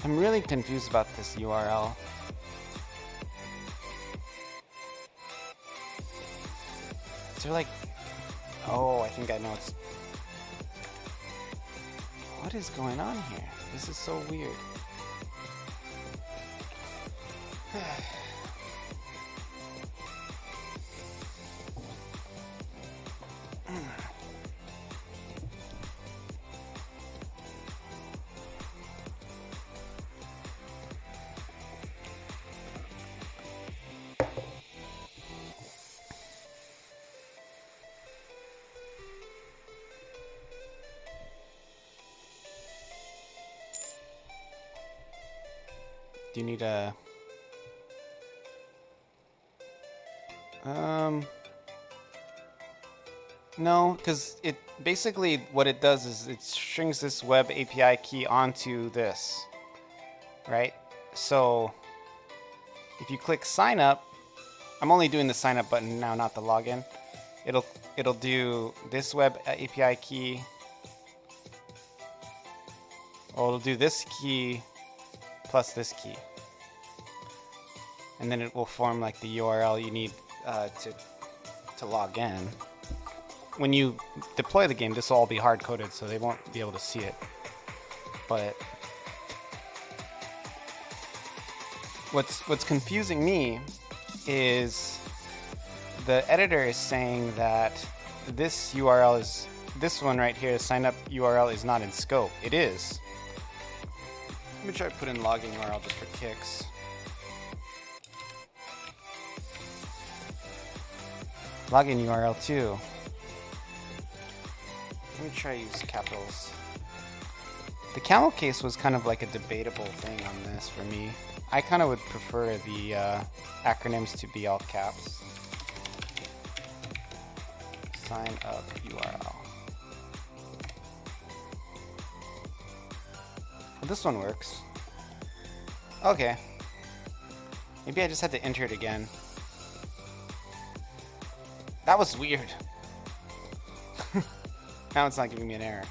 I'm really confused about this URL. Is there like... Oh, I think I know it's... What is going on here? This is so weird. Do you need a... No, because it basically what it does is it strings this web API key onto this, right? So if you click sign up, I'm only doing the sign up button now, not the login. It'll do this web API key. Or it'll do this key plus this key. And then it will form like the URL you need to log in. When you deploy the game, this will all be hard-coded, so they won't be able to see it. But what's confusing me is the editor is saying that this URL is, this one right here, sign up URL is not in scope. It is. Let me try to put in login URL just for kicks. Login URL too. Let me try to use capitals. The camel case was kind of like a debatable thing on this for me. I kind of would prefer the acronyms to be all caps. Sign up URL. Well, this one works. Okay. Maybe I just had to enter it again. That was weird. Now it's not giving me an error.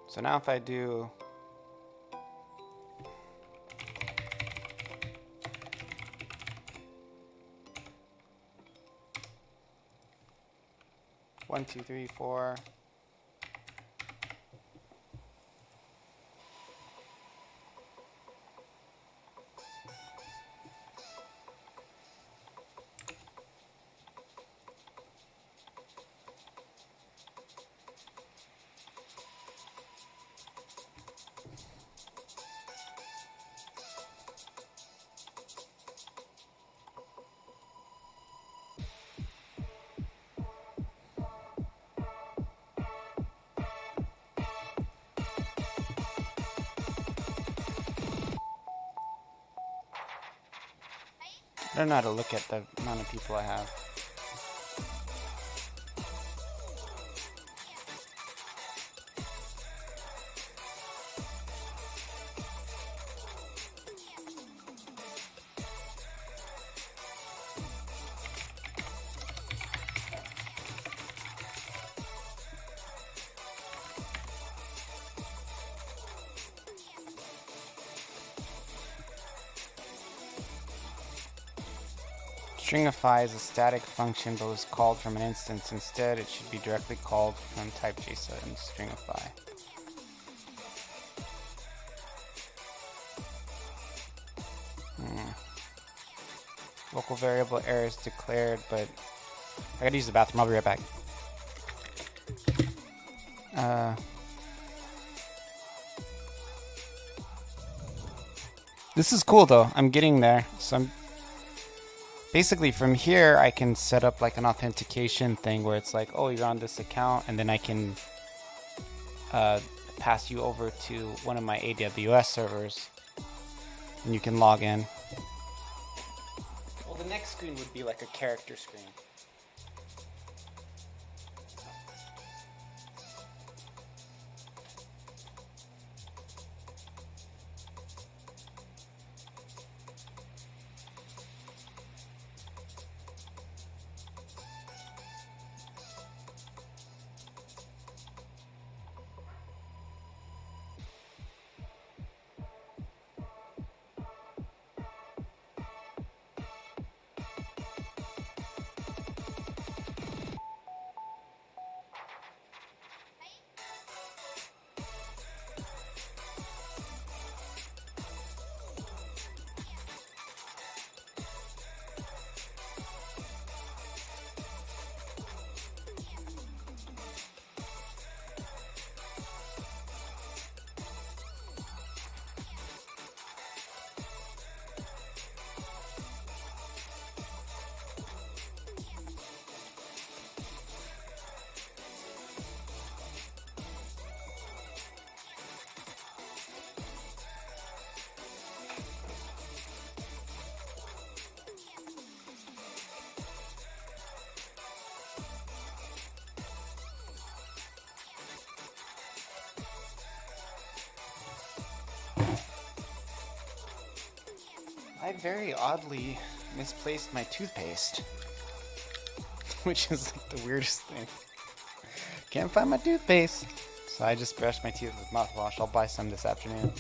So now if I do one, two, three, four. don't know how to look at the amount of people I have. Stringify is a static function but was called from an instance. Instead, it should be directly called from type JSON and stringify. Local variable error is declared, but I gotta use the bathroom. I'll be right back. This is cool though. I'm getting there. So I'm basically from here I can set up like an authentication thing where it's like, oh, you're on this account, and then I can pass you over to one of my AWS servers and you can log in. Well, the next screen would be like a character screen. I very oddly misplaced my toothpaste, which is like the weirdest thing. Can't find my toothpaste, so I just brushed my teeth with mouthwash. I'll buy some this afternoon.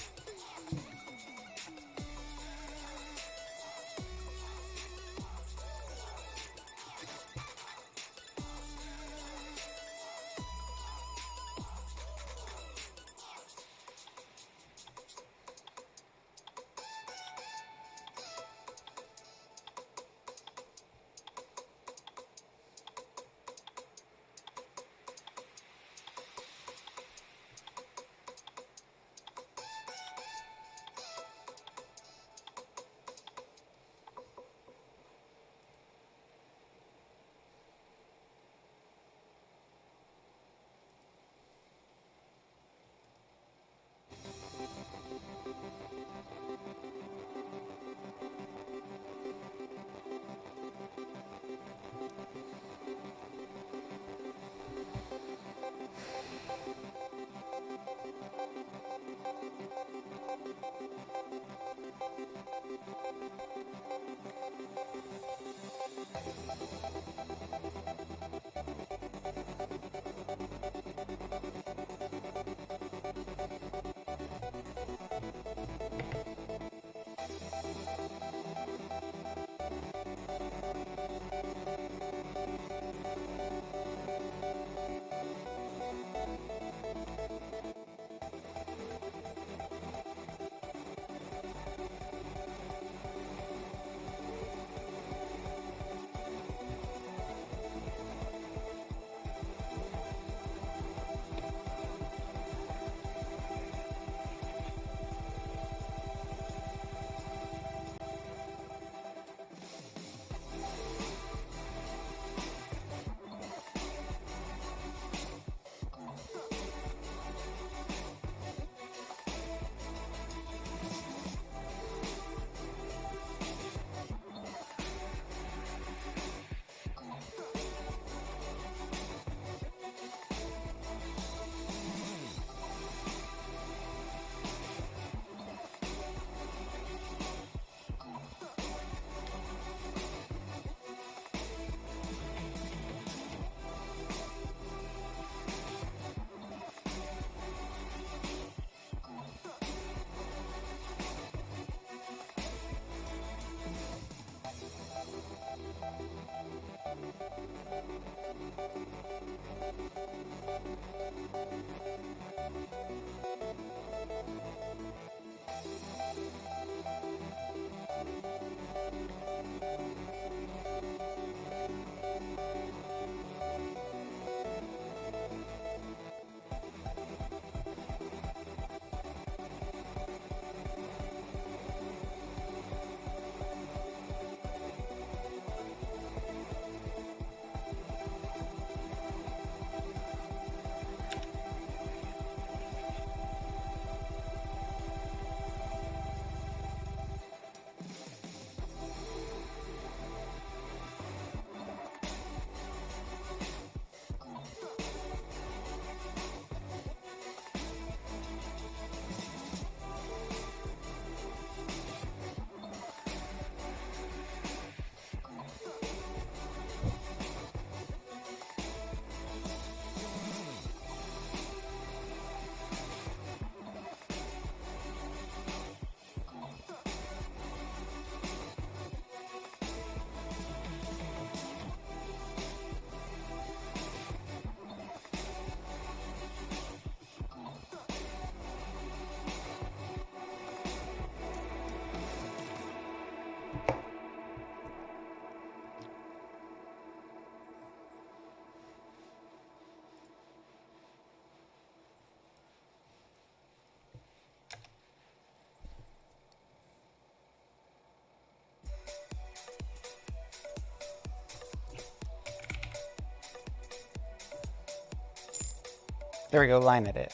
There we go, line edit.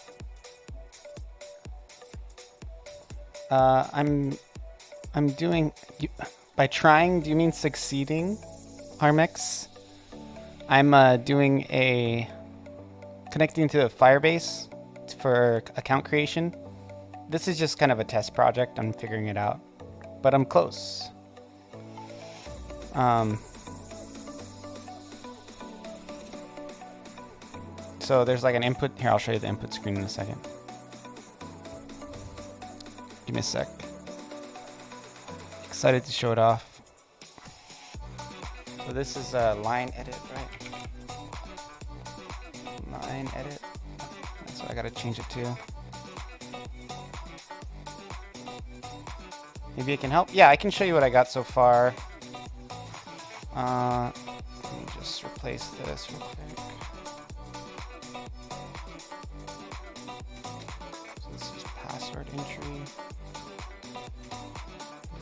I'm doing, by trying, do you mean succeeding, Armix? I'm doing a, connecting to Firebase for account creation. This is just kind of a test project, I'm figuring it out, but I'm close. So there's like an input, here I'll show you the input screen in a second. Give me a sec. Excited to show it off. So this is a line edit, right? Line edit. That's what I gotta change it to. Maybe it can help. Yeah, I can show you what I got so far. Let me just replace this real quick. So this is password entry.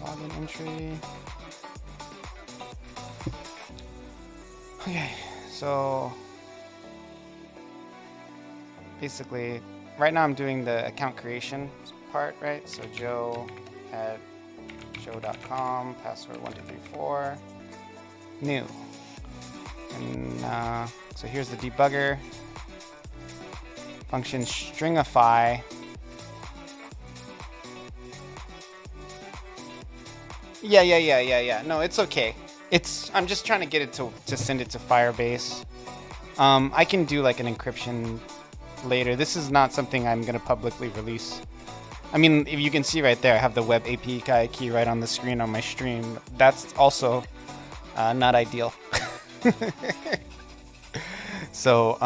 Login entry. Okay, so basically, right now I'm doing the account creation part, right? So joe@joe.com, password 1234, new. And so here's the debugger. Function stringify. Yeah. No, it's okay. I'm just trying to get it to send it to Firebase. I can do like an encryption later. This is not something I'm going to publicly release. I mean, if you can see right there, I have the web API key right on the screen on my stream. That's also not ideal. So,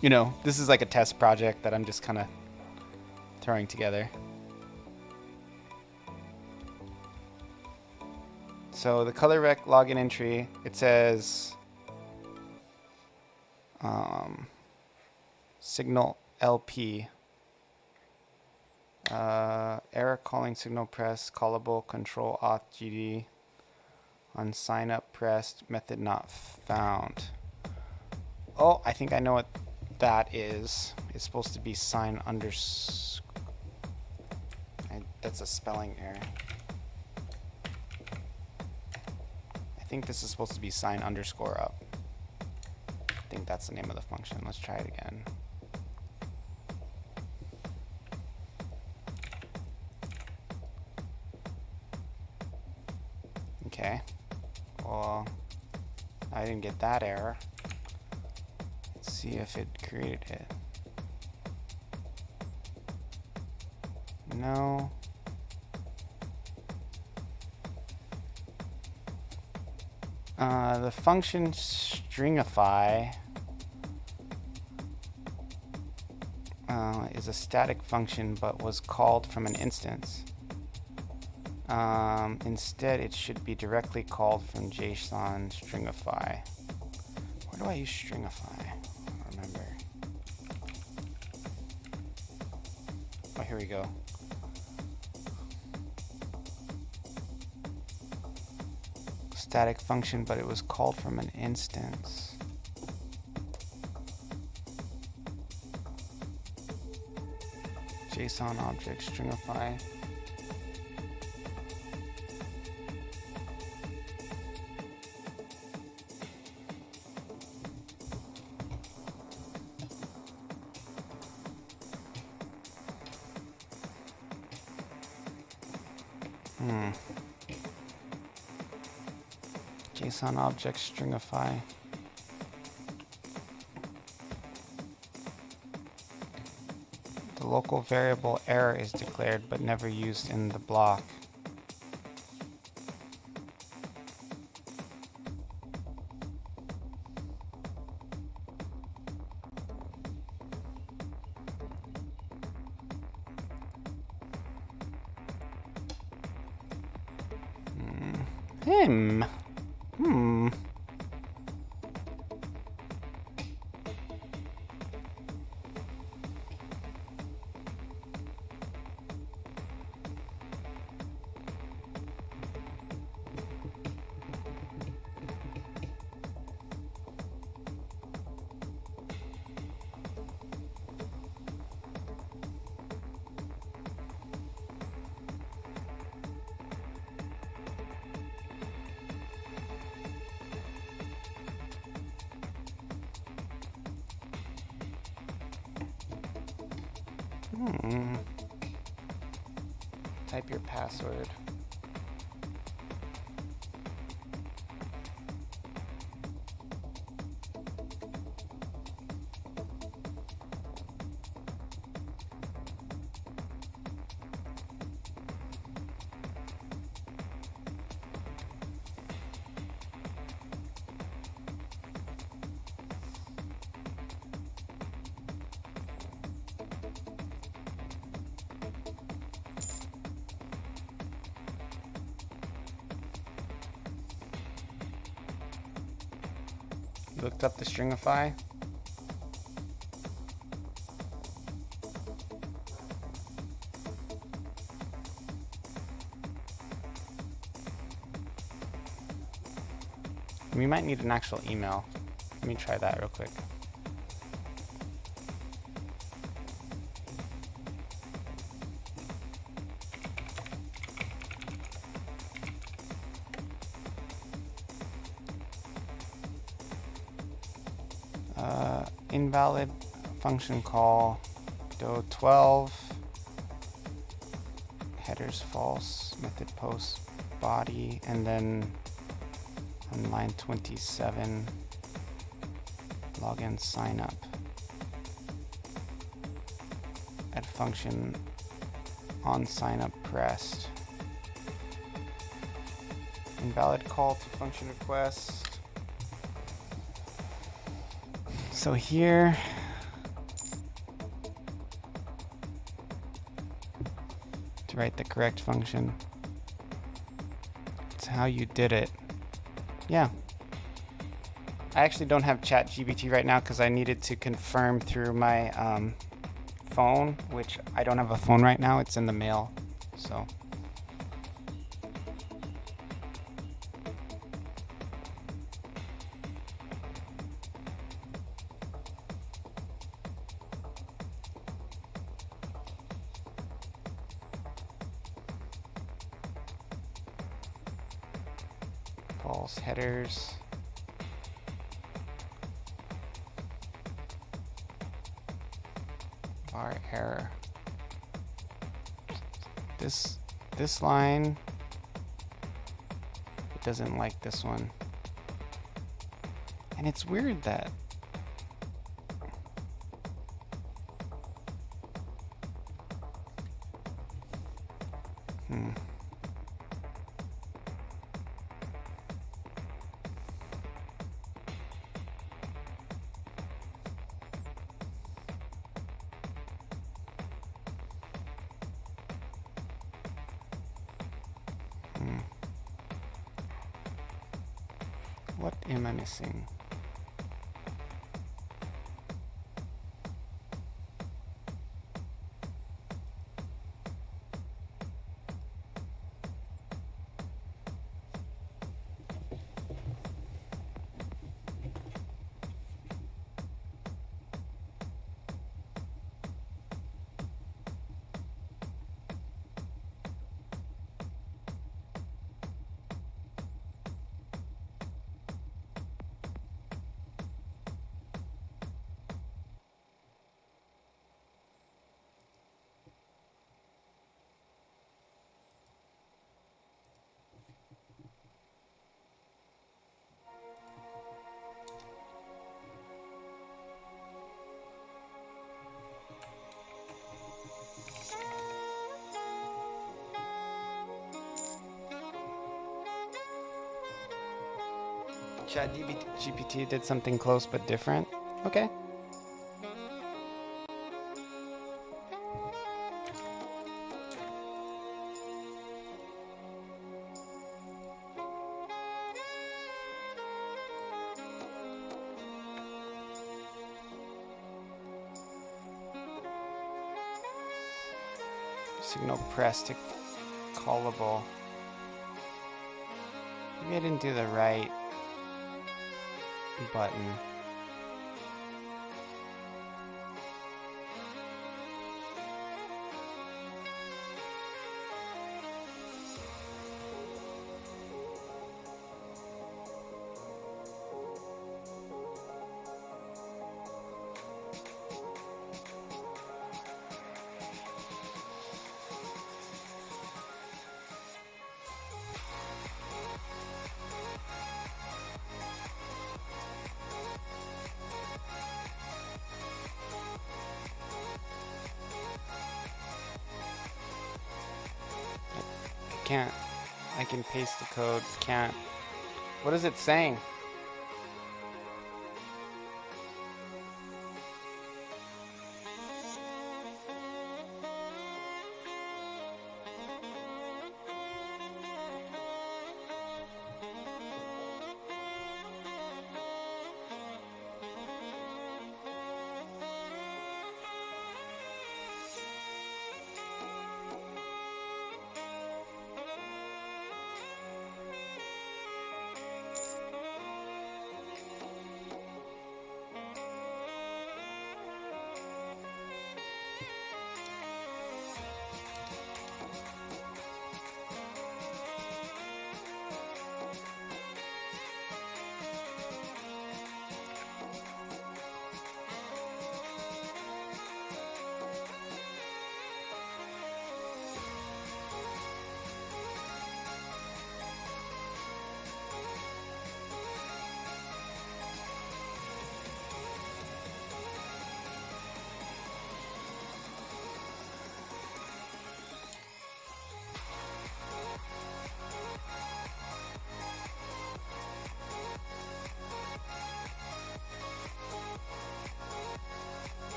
you know, this is like a test project that I'm just kind of throwing together. So the color rec login entry, it says signal LP. Error calling signal press, callable control auth GD. On sign up pressed, method not found. Oh, I think I know what that is. It's supposed to be sign underscore. That's a spelling error. I think this is supposed to be sign underscore up. I think that's the name of the function. Let's try it again. Okay. Well, I didn't get that error. Let's see if it created it. No. The function stringify is a static function but was called from an instance. Instead, it should be directly called from JSON stringify. Where do I use stringify? I don't remember. Oh, here we go. Static function, but it was called from an instance. JSON object stringify. JSON object stringify. The local variable error is declared but never used in the block. Type your password. Looked up the stringify. We might need an actual email. Let me try that real quick. Invalid function call, Godot 12, headers false, method post body, and then on line 27, login sign up. Add function on sign up pressed. Invalid call to function request. So here, to write the correct function, it's how you did it. Yeah. I actually don't have ChatGPT right now because I needed to confirm through my phone, which I don't have a phone right now. It's in the mail, so. False headers. Var error. This line, it doesn't like this one. And it's weird that what am I missing? ChatGPT did something close but different. Okay. Signal press to callable. Maybe I didn't do the right button. Can't. I can paste the code. Can't. What is it saying?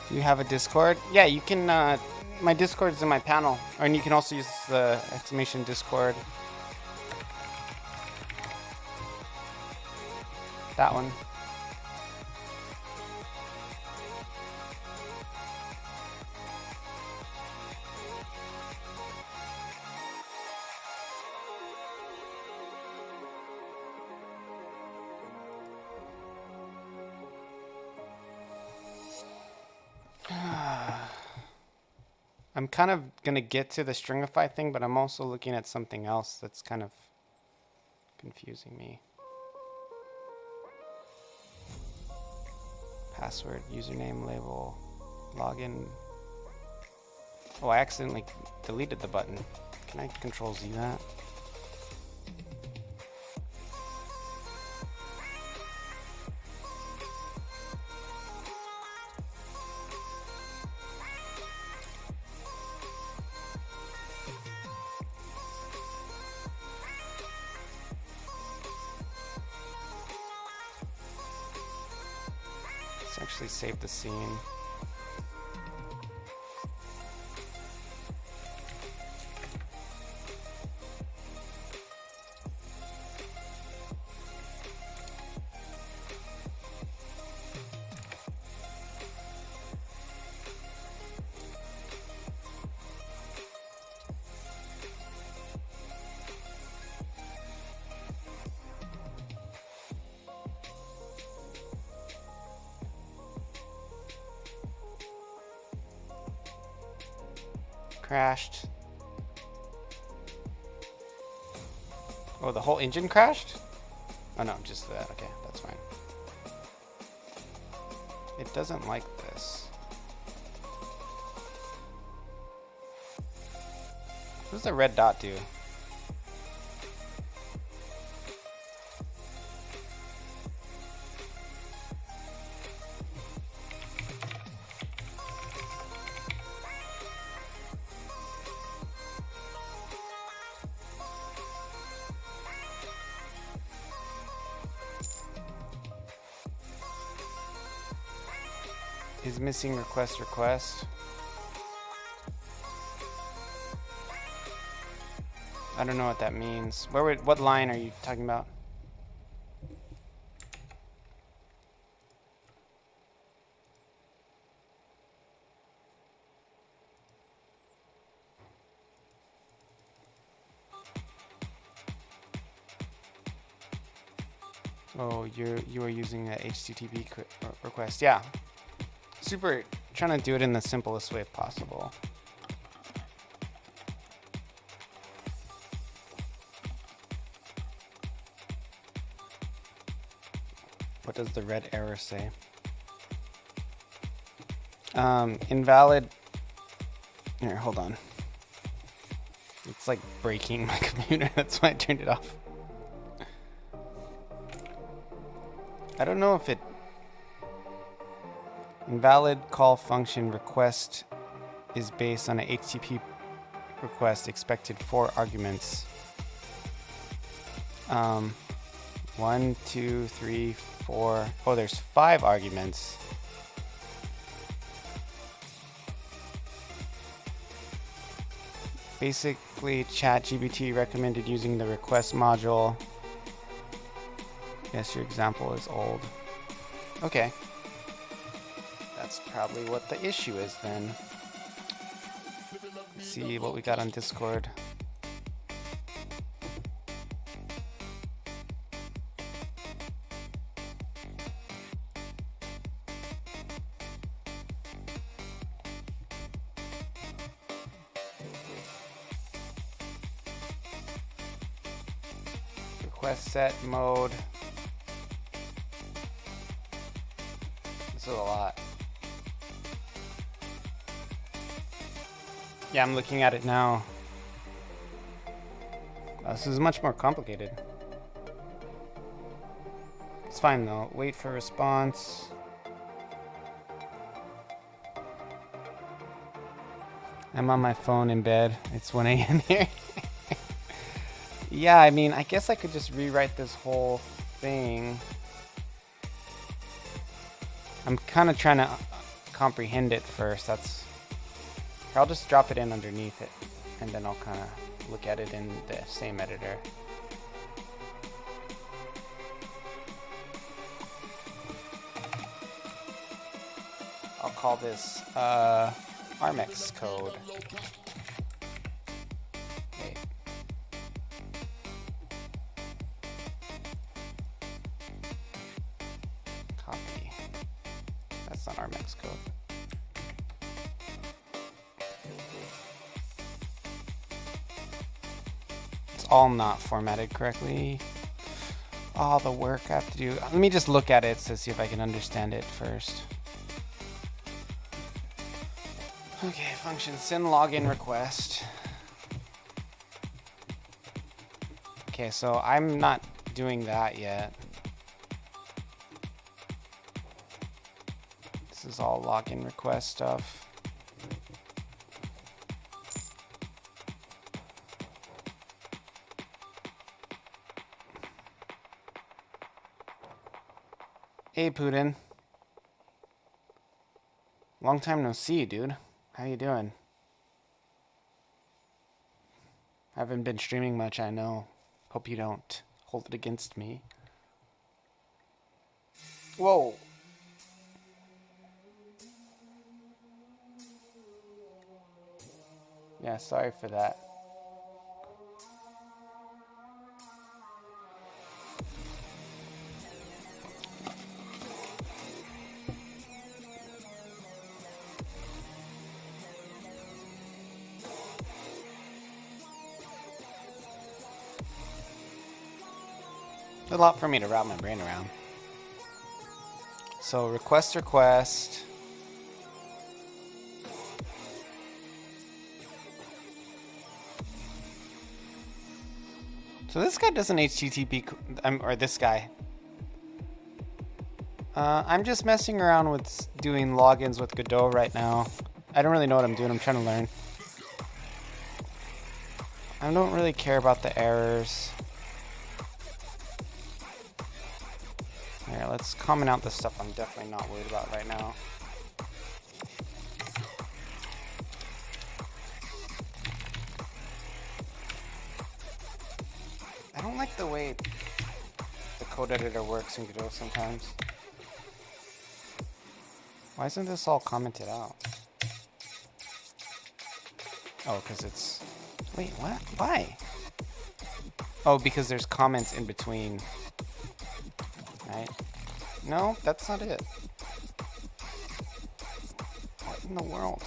Do you have a Discord? Yeah, you can, my Discord is in my panel. And you can also use the exclamation Discord. That one. I'm kind of going to get to the stringify thing, but I'm also looking at something else that's kind of confusing me. Password, username, label, login. Oh, I accidentally deleted the button. Can I control Z that? Let's actually save the scene. Crashed. Oh, the whole engine crashed? Oh no, just that. Okay, that's fine. It doesn't like this. What does the red dot do? Is missing request. I don't know what that means. What line are you talking about? Oh, you are using a HTTP request. Yeah. Super trying to do it in the simplest way possible. What does the red error say? Invalid. Here, hold on. It's like breaking my computer. That's why I turned it off. I don't know if it... Invalid call function request is based on a HTTP request expected 4 arguments. 1, 2, 3, 4. Oh, there's 5 arguments. Basically, ChatGPT recommended using the request module. Yes, your example is old. Okay. That's probably what the issue is then. Let's see what we got on Discord. Request set mode. This is a lot. Yeah, I'm looking at it now. This is much more complicated. It's fine though. Wait for response. I'm on my phone in bed. It's 1 a.m. here. Yeah, I mean, I guess I could just rewrite this whole thing. I'm kind of trying to comprehend it first. I'll just drop it in underneath it, and then I'll kind of look at it in the same editor. I'll call this Armex code. Wait. Copy. That's not Armex code. It's all not formatted correctly. All the work I have to do. Let me just look at it to see if I can understand it first. Okay, function send login request. Okay, so I'm not doing that yet. This is all login request stuff. Hey, Putin. Long time no see, dude. How you doing? Haven't been streaming much, I know. Hope you don't hold it against me. Whoa. Yeah, sorry for that. A lot for me to wrap my brain around. So request. So this guy doesn't HTTP, or this guy. I'm just messing around with doing logins with Godot right now. I don't really know what I'm doing. I'm trying to learn. I don't really care about the errors. Here, let's comment out the stuff I'm definitely not worried about right now. I don't like the way the code editor works in Godot sometimes. Why isn't this all commented out? Oh, because it's... Wait, what? Why? Oh, because there's comments in between. Right? No, that's not it. What in the world?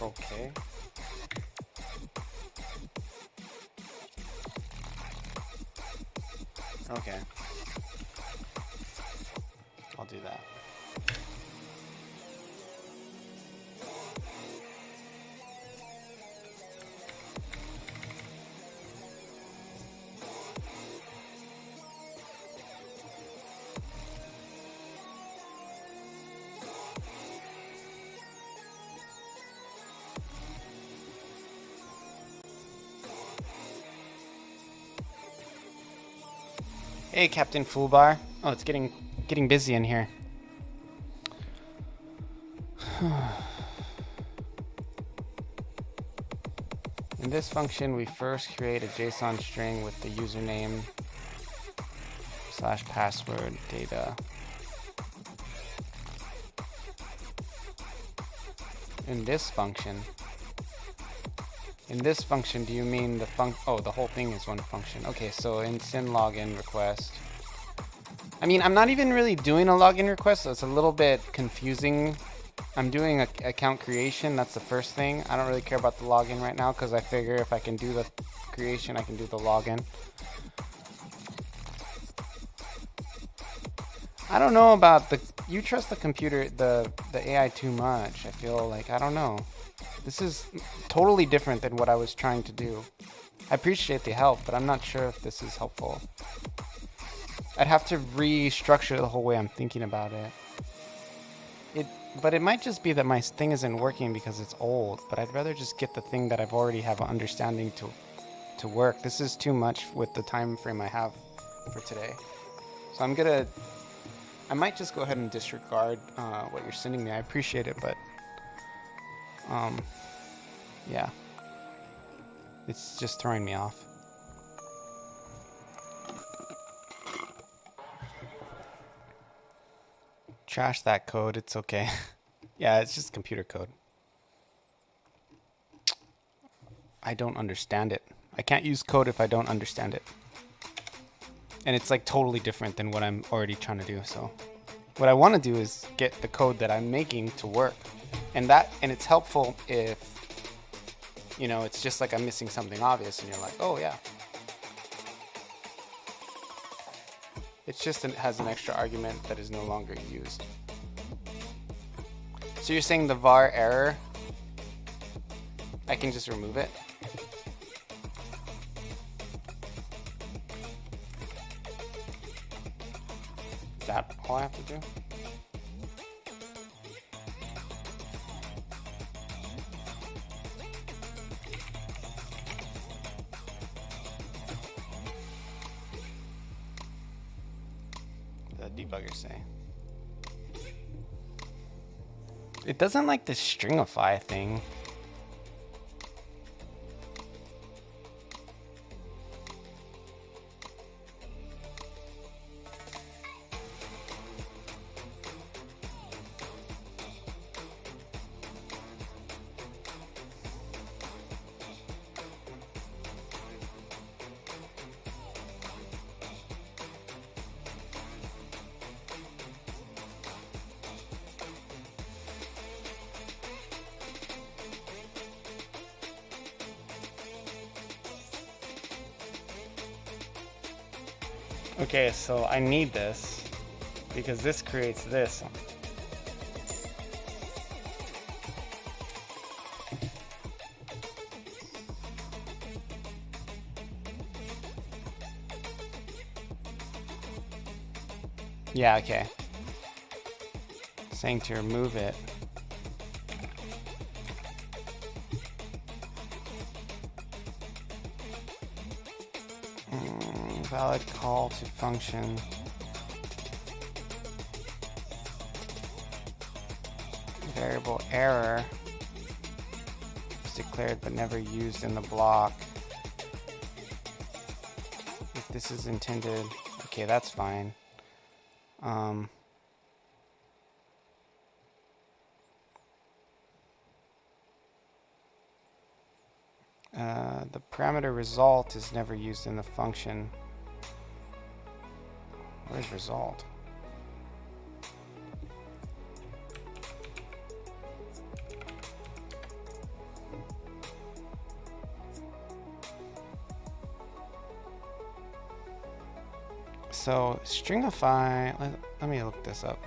Okay. Okay. I'll do that. Hey, Captain Foolbar. Oh, it's getting busy in here. In this function, we first create a JSON string with the username / password data. In this function, do you mean the oh, the whole thing is one function. Okay, so in send login request. I mean, I'm not even really doing a login request, so it's a little bit confusing. I'm doing a account creation. That's the first thing. I don't really care about the login right now because I figure if I can do the creation, I can do the login. I don't know about you trust the computer, the AI too much. I feel like, I don't know. This is totally different than what I was trying to do. I appreciate the help, but I'm not sure if this is helpful. I'd have to restructure the whole way I'm thinking about it. But it might just be that my thing isn't working because it's old, but I'd rather just get the thing that I've already have an understanding to work. This is too much with the time frame I have for today. So I might just go ahead and disregard what you're sending me. I appreciate it, but yeah, it's just throwing me off. Trash that code, it's okay. Yeah, it's just computer code. I don't understand it. I can't use code if I don't understand it. And it's like totally different than what I'm already trying to do. So what I want to do is get the code that I'm making to work. And it's helpful if, you know, it's just like I'm missing something obvious and you're like, oh yeah. It's just, it has an extra argument that is no longer used. So you're saying the var error, I can just remove it? Is that all I have to do? The debugger say. It doesn't like the stringify thing. Okay, so I need this because this creates this. Yeah, okay. Saying to remove it. Valid call to function. Variable error is declared but never used in the block. If this is intended, okay, that's fine. The parameter result is never used in the function. Where's result? So stringify, let me look this up.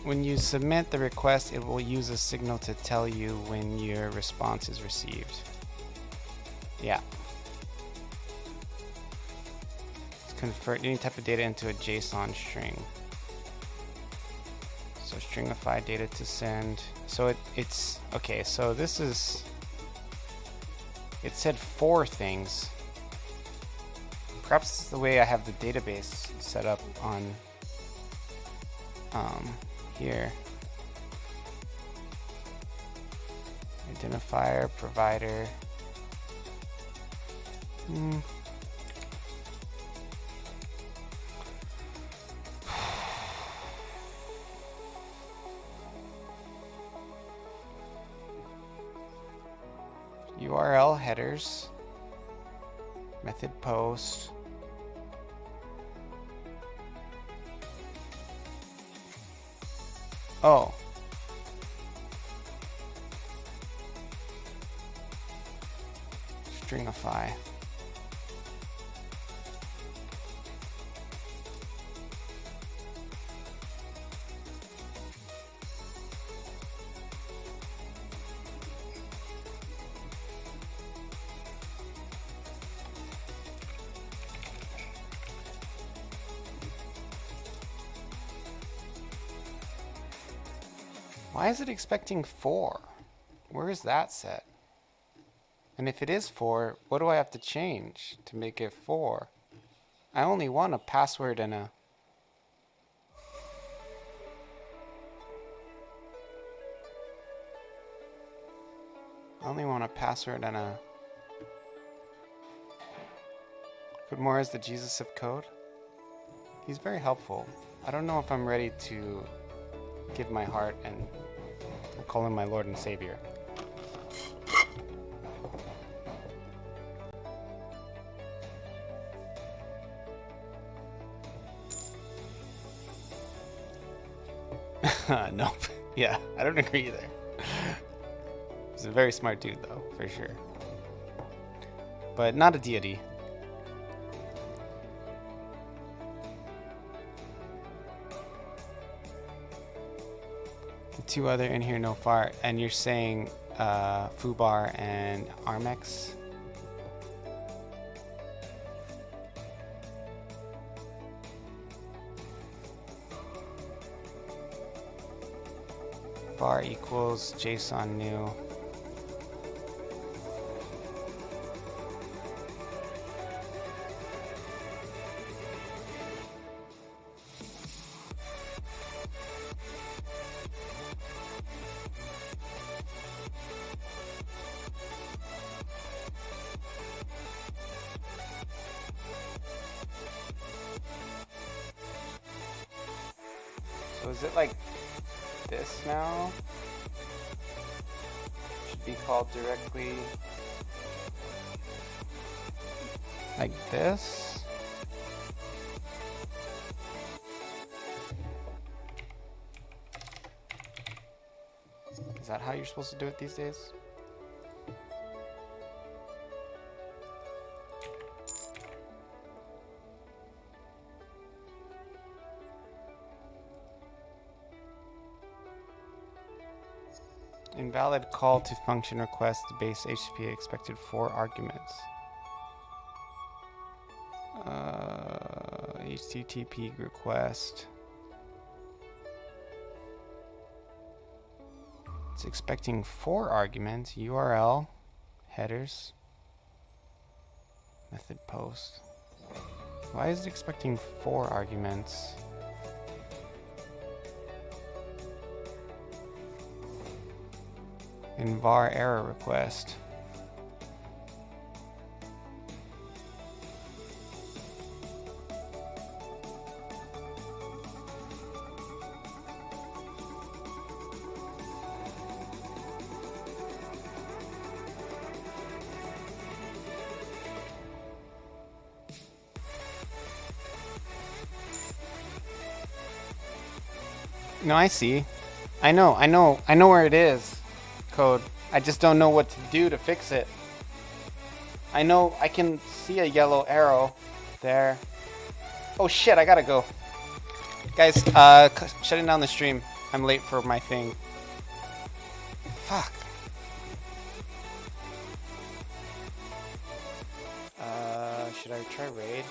When you submit the request, it will use a signal to tell you when your response is received. Yeah. Convert any type of data into a JSON string. So stringify data to send. So it's okay. So this is. It said 4 things. Perhaps it's the way I have the database set up on here. Identifier, provider. URL headers, method post. Oh. Stringify. Why is it expecting 4? Where is that set? And if it is 4, what do I have to change to make it 4? I only want a password and a... I only want a password and a... Goodmore is the Jesus of code. He's very helpful. I don't know if I'm ready to give my heart and call him my Lord and Savior. Nope. Yeah, I don't agree there. He's a very smart dude, though, for sure. But not a deity. The 2 other in here, no far, and you're saying Foobar and Armex? Var equals JSON new. So is it like this now? Should be called directly like this. Is that how you're supposed to do it these days? Invalid call to function request base HTTP expected 4 arguments. HTTP request. It's expecting 4 arguments. URL, headers, method post. Why is it expecting 4 arguments? In var error request. No, I see. I know where it is. Code. I just don't know what to do to fix it. I know I can see a yellow arrow there. Oh shit, I gotta go. Guys, shutting down the stream. I'm late for my thing. Fuck. Should I try raid?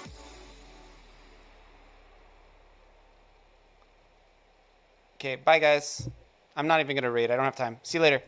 Okay, bye guys. I'm not even gonna raid. I don't have time. See you later.